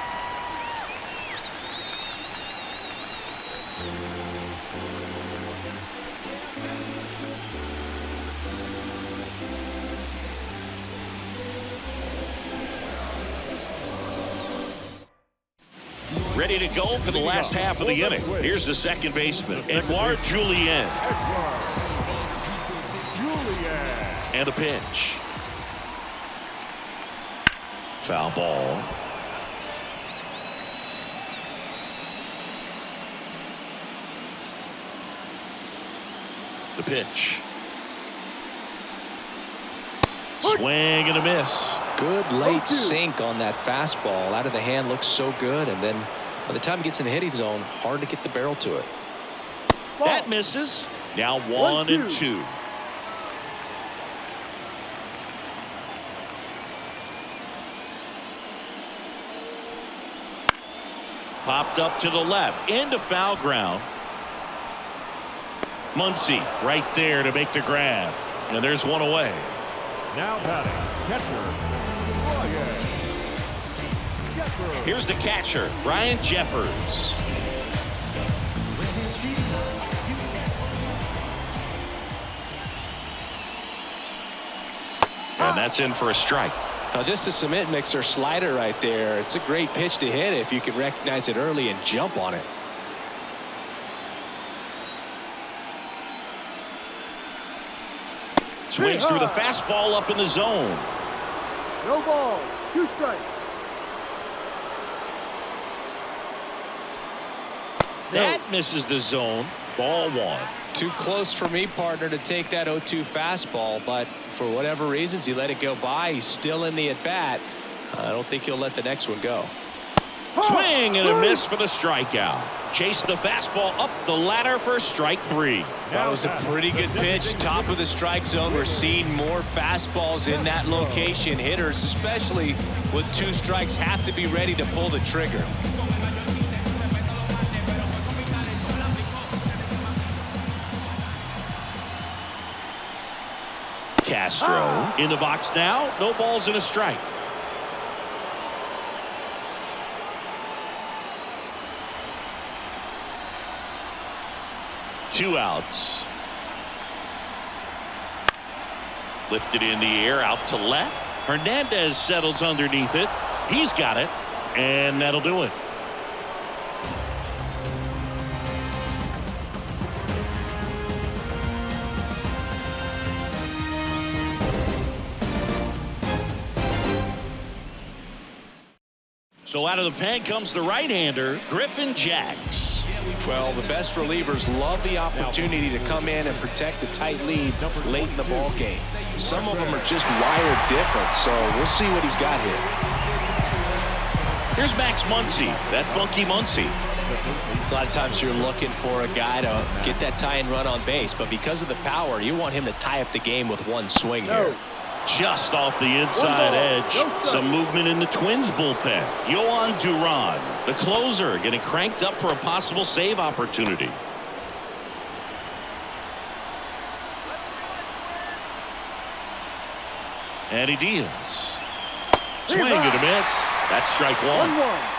ready to go for the last half of the inning. Here's the second baseman, Edouard Julien. And a pitch. Foul ball. The pitch. Swing and a miss. Good late sink on that fastball. Out of the hand, looks so good, and then by the time it gets in the hitting zone, hard to get the barrel to it. That misses. Now 1-2. Popped up to the left into foul ground. Muncy right there to make the grab, and there's one away. Now batting, catcher, Ryan. Here's the catcher, Ryan Jeffers. And that's in for a strike. Now just a cement mixer slider right there. It's a great pitch to hit if you can recognize it early and jump on it. Swings through the fastball up in the zone. No ball. 2 strikes. That misses the zone. Ball 1. Too close for me, partner, to take that 0-2 fastball, but for whatever reasons he let it go by. He's still in the at-bat. I don't think he'll let the next one go. Swing and a miss for the strikeout. Chase the fastball up the ladder for strike 3. That was a pretty good pitch. Top of the strike zone. We're seeing more fastballs in that location. Hitters, especially with 2 strikes, have to be ready to pull the trigger. Castro in the box now. No balls and a strike. Two outs. Lifted in the air out to left. Hernandez settles underneath it. He's got it, and that'll do it. So out of the pen comes the right-hander, Griffin Jacks. Well, the best relievers love the opportunity to come in and protect a tight lead late in the ball game. Some of them are just wired different, so we'll see what he's got here. Here's Max Muncy, that funky Muncy. A lot of times you're looking for a guy to get that tie-in run on base, but because of the power, you want him to tie up the game with one swing here. Just off the inside edge. Some movement in the Twins bullpen. Yohan Duran, the closer, getting cranked up for a possible save opportunity. And he deals. Swing and a miss. That's strike 1. 1-1.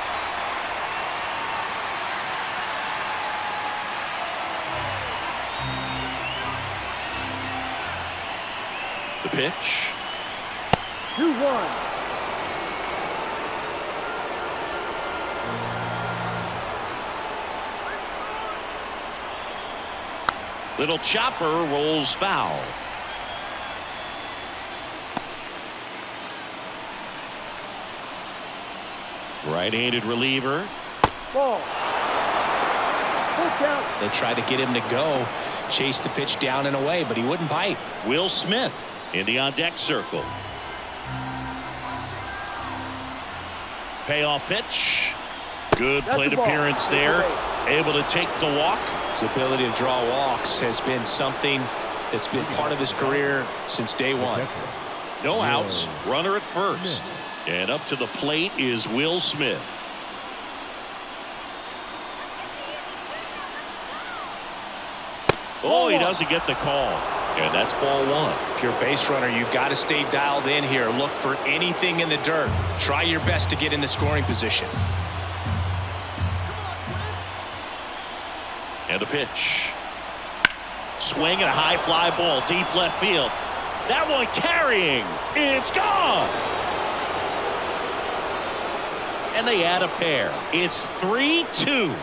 The pitch. 2-1. Little chopper rolls foul. Right-handed reliever. Ball. Full count. They tried to get him to go, chase the pitch down and away, but he wouldn't bite. Will Smith in the on-deck circle. Payoff pitch. Good plate appearance there. Able to take the walk. His ability to draw walks has been something that's been part of his career since day one. No outs. Runner at first. And up to the plate is Will Smith. Oh, he doesn't get the call. And that's ball 1. If you're a base runner, you've got to stay dialed in here. Look for anything in the dirt. Try your best to get in the scoring position. And the pitch. Swing and a high fly ball deep left field. That one carrying. It's gone. and they add a pair. It's 3-2.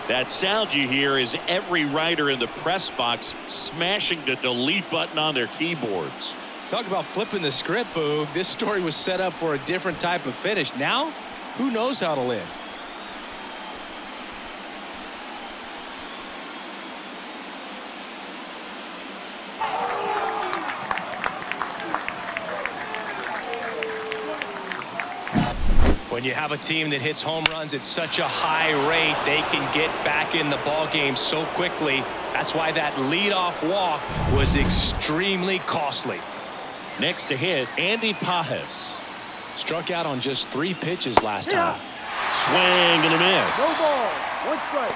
That sound you hear is every writer in the press box smashing the delete button on their keyboards. Talk about flipping the script, Boog. This story was set up for a different type of finish. Now, who knows how to end? When you have a team that hits home runs at such a high rate, they can get back in the ball game so quickly. That's why that leadoff walk was extremely costly. Next to hit, Andy Pajes. Struck out on just 3 pitches last time. Swing and a miss. No ball. 1 strike.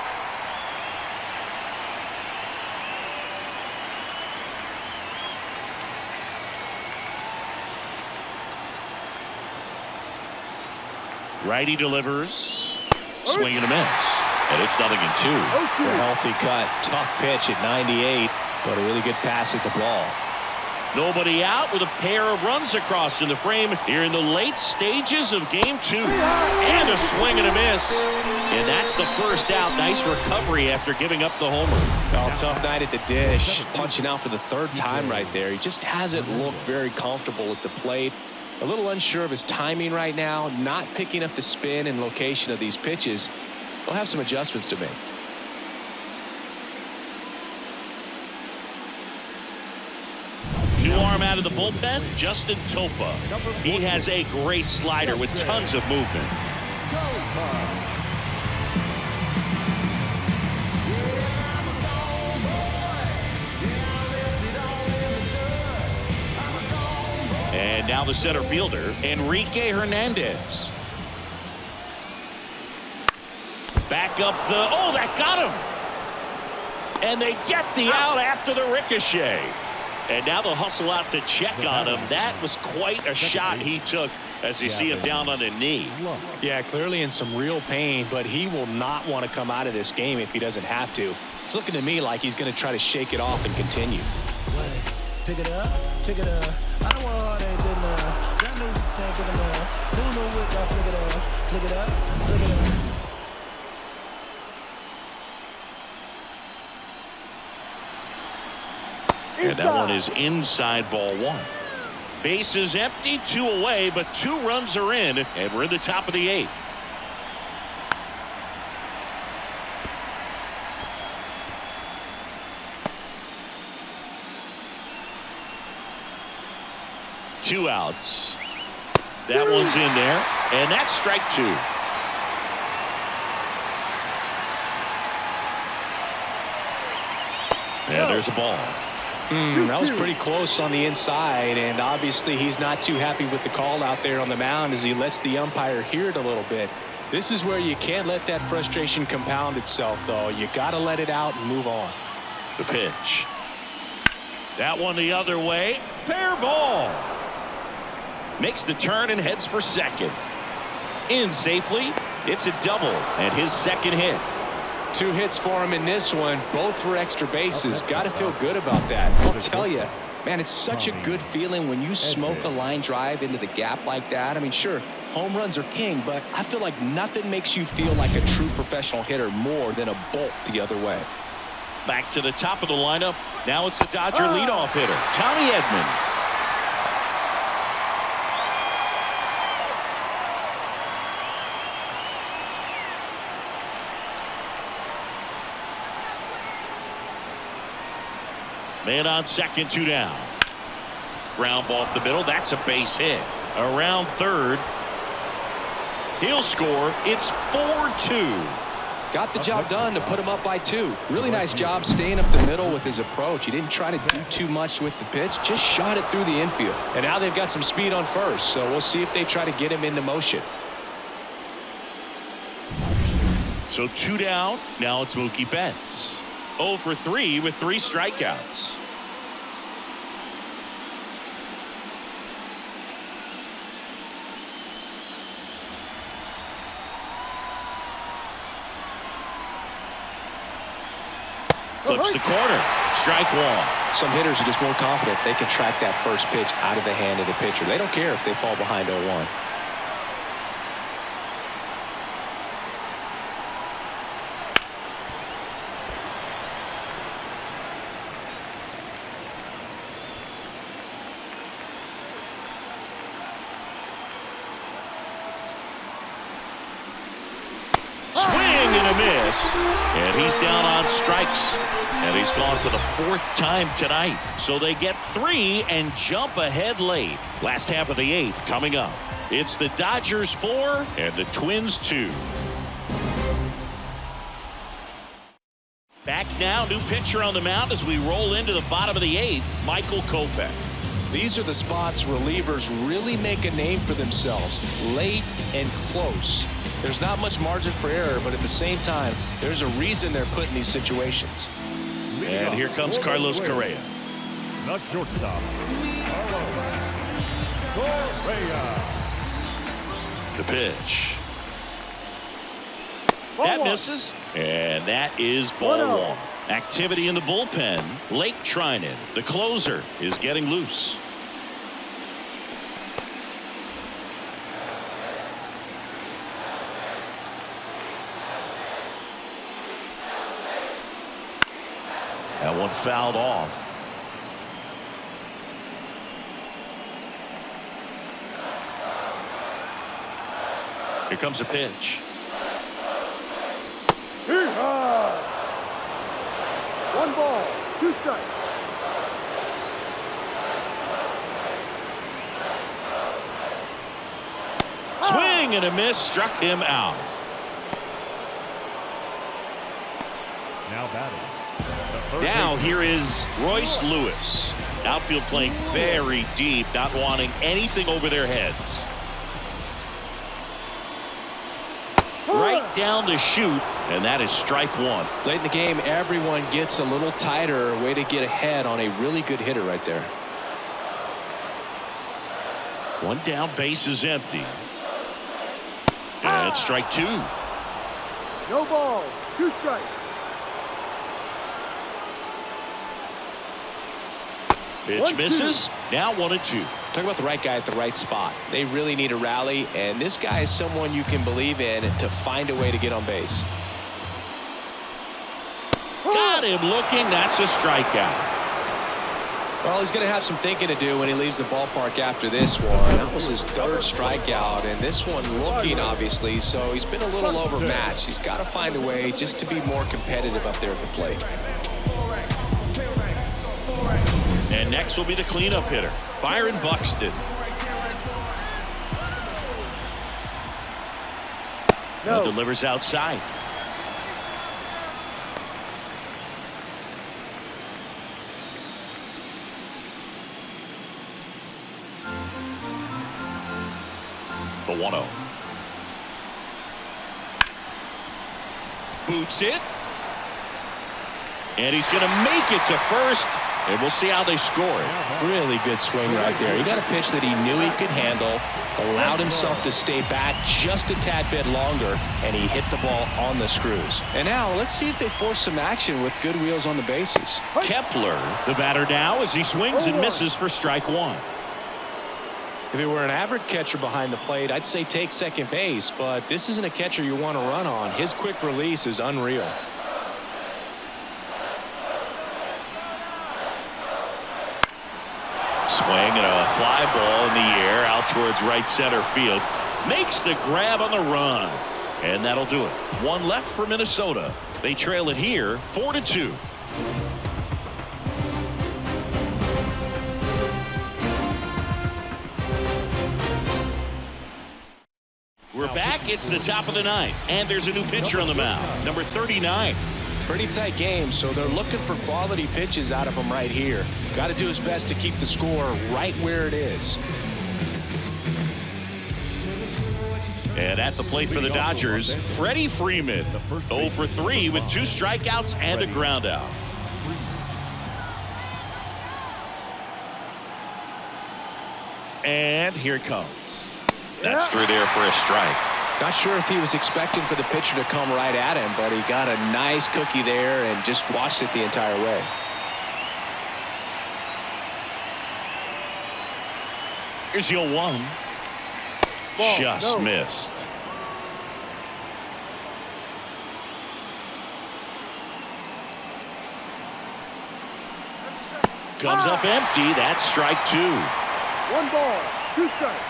Righty delivers. Swing and a miss. And it's 0-2. A healthy cut. Tough pitch at 98, but a really good pass at the ball. Nobody out with a pair of runs across in the frame here in the late stages of game 2. And a swing and a miss. And that's the first out. Nice recovery after giving up the homer. Oh, tough night at the dish. Punching out for the 3rd time right there. He just hasn't looked very comfortable at the plate. A little unsure of his timing right now. Not picking up the spin and location of these pitches. He'll have some adjustments to make. New arm out of the bullpen, Justin Topa. He has a great slider with tons of movement. And now the center fielder, Enrique Hernandez. Back up the, oh, that got him. And they get the out after the ricochet. And now they'll hustle out to check on him. That was quite a shot he took as you see him down on a knee. Yeah, clearly in some real pain, but he will not want to come out of this game if he doesn't have to. It's looking to me like he's going to try to shake it off and continue. Pick it up, pick it up. I don't want all that good love. That means you can't get enough. New whip, I flick it up, flick it up, flick it up. And that one is inside ball 1. Bases empty, 2 away, but 2 runs are in, and we're in the top of the 8th. Two outs. That one's in there, and that's strike 2. Yeah, there's a ball. That was pretty close on the inside, and obviously he's not too happy with the call out there on the mound as he lets the umpire hear it a little bit. This is where you can't let that frustration compound itself, though. You got to let it out and move on. The pitch. That one the other way. Fair ball. Makes the turn and heads for second. In safely. It's a double and his second hit. 2 hits for him in this one, both for extra bases. Got to feel good about that. I'll tell you, man, it's such a good feeling when you smoke a line drive into the gap like that. I mean, sure, home runs are king, but I feel like nothing makes you feel like a true professional hitter more than a bolt the other way. Back to the top of the lineup. Now it's the Dodger leadoff hitter, Tommy Edman. Man on second, 2 down. Ground ball up the middle. That's a base hit. Around third. He'll score. It's 4-2. Got the job done to put him up by 2. Really nice job staying up the middle with his approach. He didn't try to do too much with the pitch. Just shot it through the infield. And now they've got some speed on first, so we'll see if they try to get him into motion. So 2 down. Now it's Mookie Betts. 0 for 3 with 3 strikeouts. Flips the corner. Strike 1. Some hitters are just more confident they can track that first pitch out of the hand of the pitcher. They don't care if they fall behind 0-1. and a miss. And he's down on strikes. And he's gone for the 4th time tonight. So they get 3 and jump ahead late. Last half of the 8th coming up. It's the Dodgers 4 and the Twins 2. Back now, new pitcher on the mound as we roll into the bottom of the 8th, Michael Kopech. These are the spots relievers really make a name for themselves, late and close. There's not much margin for error, but at the same time, there's a reason they're put in these situations. And here comes Carlos Correa. Not shortstop. Correa. The pitch. That misses. And that is ball 1. Activity in the bullpen. Lake Trinan, the closer, is getting loose. That one fouled off. Here comes a pitch. Yeehaw! 1 ball, 2 strikes. Swing and a miss, struck him out. Now batting. Now here is Royce Lewis. Outfield playing very deep, not wanting anything over their heads. Right down the chute, and that is strike 1. Late in the game, everyone gets a little tighter. Way to get ahead on a really good hitter right there. 1 down, base is empty. And strike 2. No balls, 2 strikes. Pitch misses. Now 1-2. Talk about the right guy at the right spot. They really need a rally, and this guy is someone you can believe in to find a way to get on base. Got him looking. That's a strikeout. Well, he's going to have some thinking to do when he leaves the ballpark after this one. That was his 3rd strikeout, and this one looking, obviously, so he's been a little overmatched. He's got to find a way just to be more competitive up there at the plate. And next will be the cleanup hitter, Byron Buxton. No. Delivers outside. The 1-0. Boots it. And he's going to make it to first. And we'll see how they score it. Really good swing right there. He got a pitch that he knew he could handle, allowed himself to stay back just a tad bit longer, and he hit the ball on the screws. And now let's see if they force some action with good wheels on the bases. Kepler, the batter now, as he swings and misses for strike 1. If it were an average catcher behind the plate, I'd say take second base, but this isn't a catcher you want to run on. His quick release is unreal. Swing and a fly ball in the air out towards right center field. Makes the grab on the run. And that'll do it. 1 left for Minnesota. They trail it here 4-2. We're back. It's the top of the 9th. And there's a new pitcher on the mound. Number 39. Pretty tight game, so they're looking for quality pitches out of him right here. Got to do his best to keep the score right where it is. And at the plate for the Dodgers, Freddie Freeman. 0 for 3 with 2 strikeouts and a ground out. And here it comes. That's through there for a strike. Not sure if he was expecting for the pitcher to come right at him, but he got a nice cookie there and just watched it the entire way. Here's your 1. Ball, just missed. Comes up empty. That's strike 2. 1 ball, 2 strikes.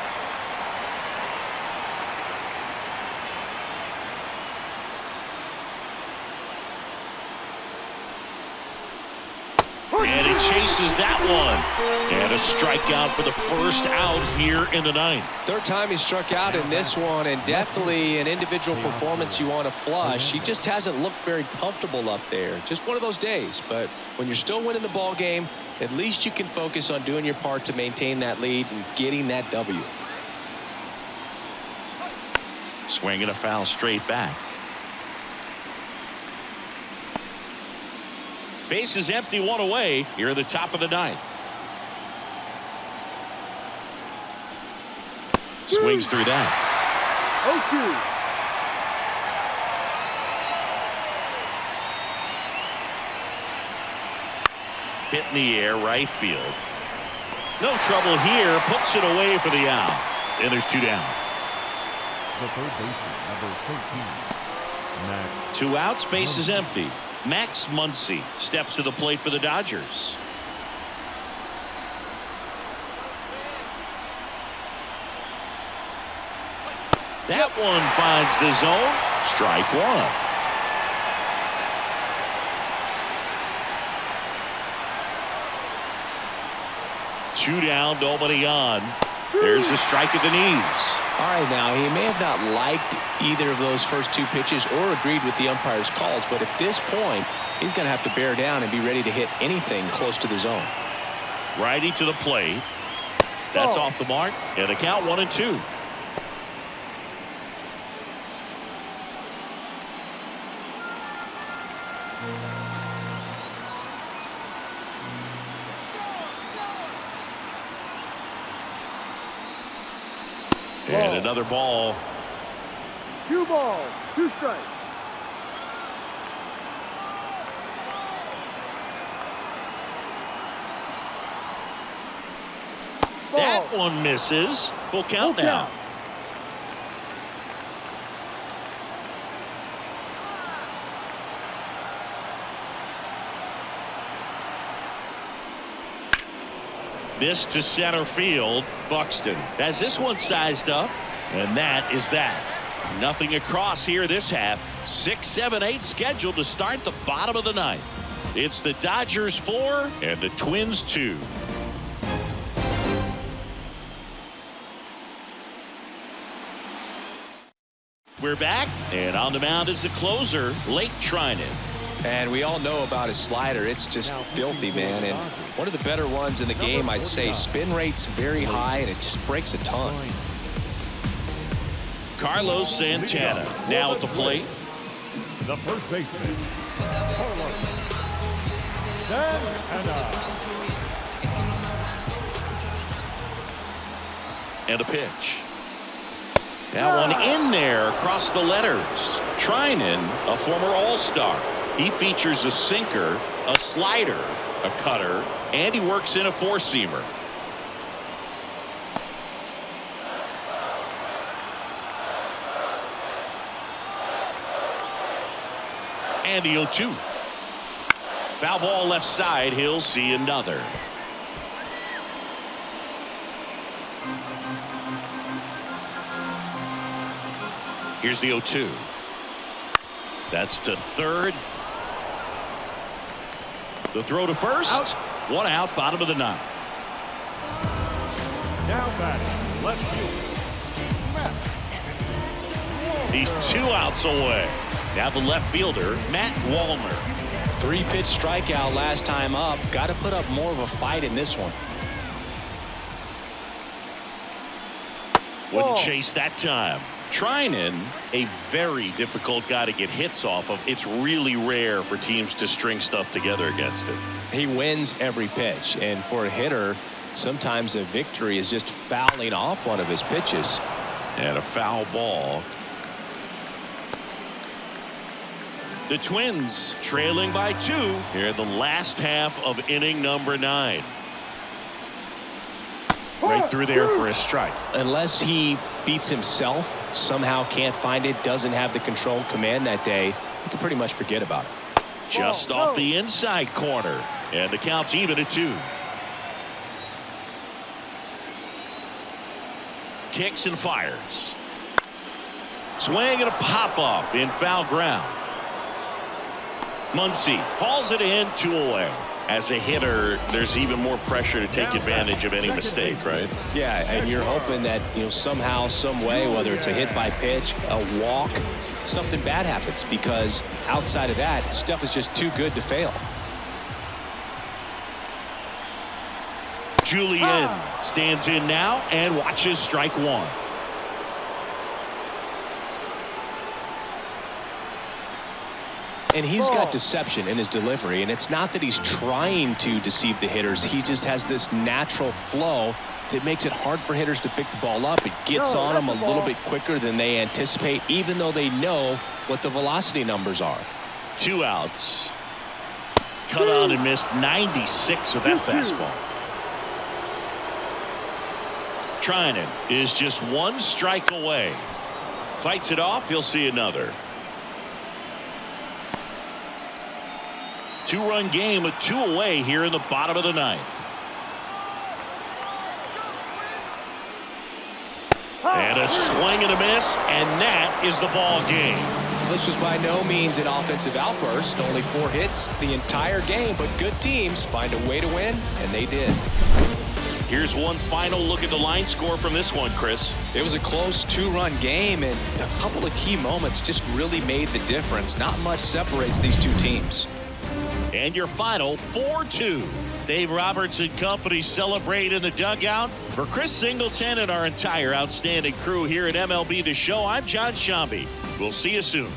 And he chases that one. And a strikeout for the first out here in the ninth. Third time he struck out in this one, and definitely an individual performance you want to flush. He just hasn't looked very comfortable up there. Just one of those days. But when you're still winning the ball game, at least you can focus on doing your part to maintain that lead and getting that W. Swinging a foul straight back. Base is empty, one away here at the top of the ninth. Swings through that. 0-2. Hit in the air, right field. No trouble here. Puts it away for the out. And there's two down. The third baseman, number 13, Max. Two outs, base is empty. Max Muncy steps to the plate for the Dodgers. That one finds the zone. Strike one. Two down, nobody on. There's a strike at the knees. All right, now, he may have not liked either of those first two pitches or agreed with the umpire's calls, but at this point, he's going to have to bear down and be ready to hit anything close to the zone. Righty to the plate. That's off the mark, and the count 1-2. And another ball. 2 balls, 2 strikes. That one misses. Full count now. This to center field. Buxton has this one sized up, and that is that. Nothing across here this half. 6, 7, 8 scheduled to start the bottom of the ninth. It's the Dodgers 4 and the Twins 2. We're back, and on the mound is the closer, Lake Trinan. And we all know about his slider. It's just filthy, man. And one of the better ones in the game, I'd say. Spin rate's very high, and it just breaks a ton. Carlos Santana now at the plate. The first baseman, Carlos Santana. And a pitch. That one in there across the letters. Trinan, a former All-Star. He features a sinker, a slider, a cutter, and he works in a four-seamer. And the 0-2. Foul ball left side. He'll see another. Here's the 0-2. That's to third. The throw to first. Out. One out, bottom of the ninth. Now batting, left field, Matt. He's 2 outs away. Now the left fielder, Matt Wallner. 3-pitch strikeout last time up. Got to put up more of a fight in this one. Wouldn't chase that time. Trinan, a very difficult guy to get hits off of. It's really rare for teams to string stuff together against him. He wins every pitch, and for a hitter, sometimes a victory is just fouling off one of his pitches. And a foul ball. The Twins trailing by 2 here in the last half of inning number 9. Right through there for a strike. Unless he beats himself, somehow can't find it, doesn't have the control command that day, you can pretty much forget about it. Just off the inside corner. And the count's even at 2. Kicks and fires. Swing and a pop up in foul ground. Muncy hauls it in, 2 away. as a hitter, there's even more pressure to take advantage of any mistake, right? Yeah, and you're hoping that, somehow, some way, whether it's a hit by pitch, a walk, something bad happens, because outside of that, stuff is just too good to fail. Julian stands in now and watches strike one. And he's got deception in his delivery, and it's not that he's trying to deceive the hitters. He just has this natural flow that makes it hard for hitters to pick the ball up. It gets on them a little bit quicker than they anticipate, even though they know what the velocity numbers are. 2 outs. Cut on and missed 96 with that fastball. Trinan is just 1 strike away. Fights it off. He'll see another. 2-run game with 2 away here in the bottom of the 9th. And a swing and a miss, and that is the ball game. This was by no means an offensive outburst. Only 4 hits the entire game, but good teams find a way to win, and they did. Here's one final look at the line score from this one, Chris. It was a close 2-run game, and a couple of key moments just really made the difference. Not much separates these 2 teams. And your final 4-2. Dave Roberts and company celebrate in the dugout. For Chris Singleton and our entire outstanding crew here at MLB The Show, I'm John Shambi. We'll see you soon.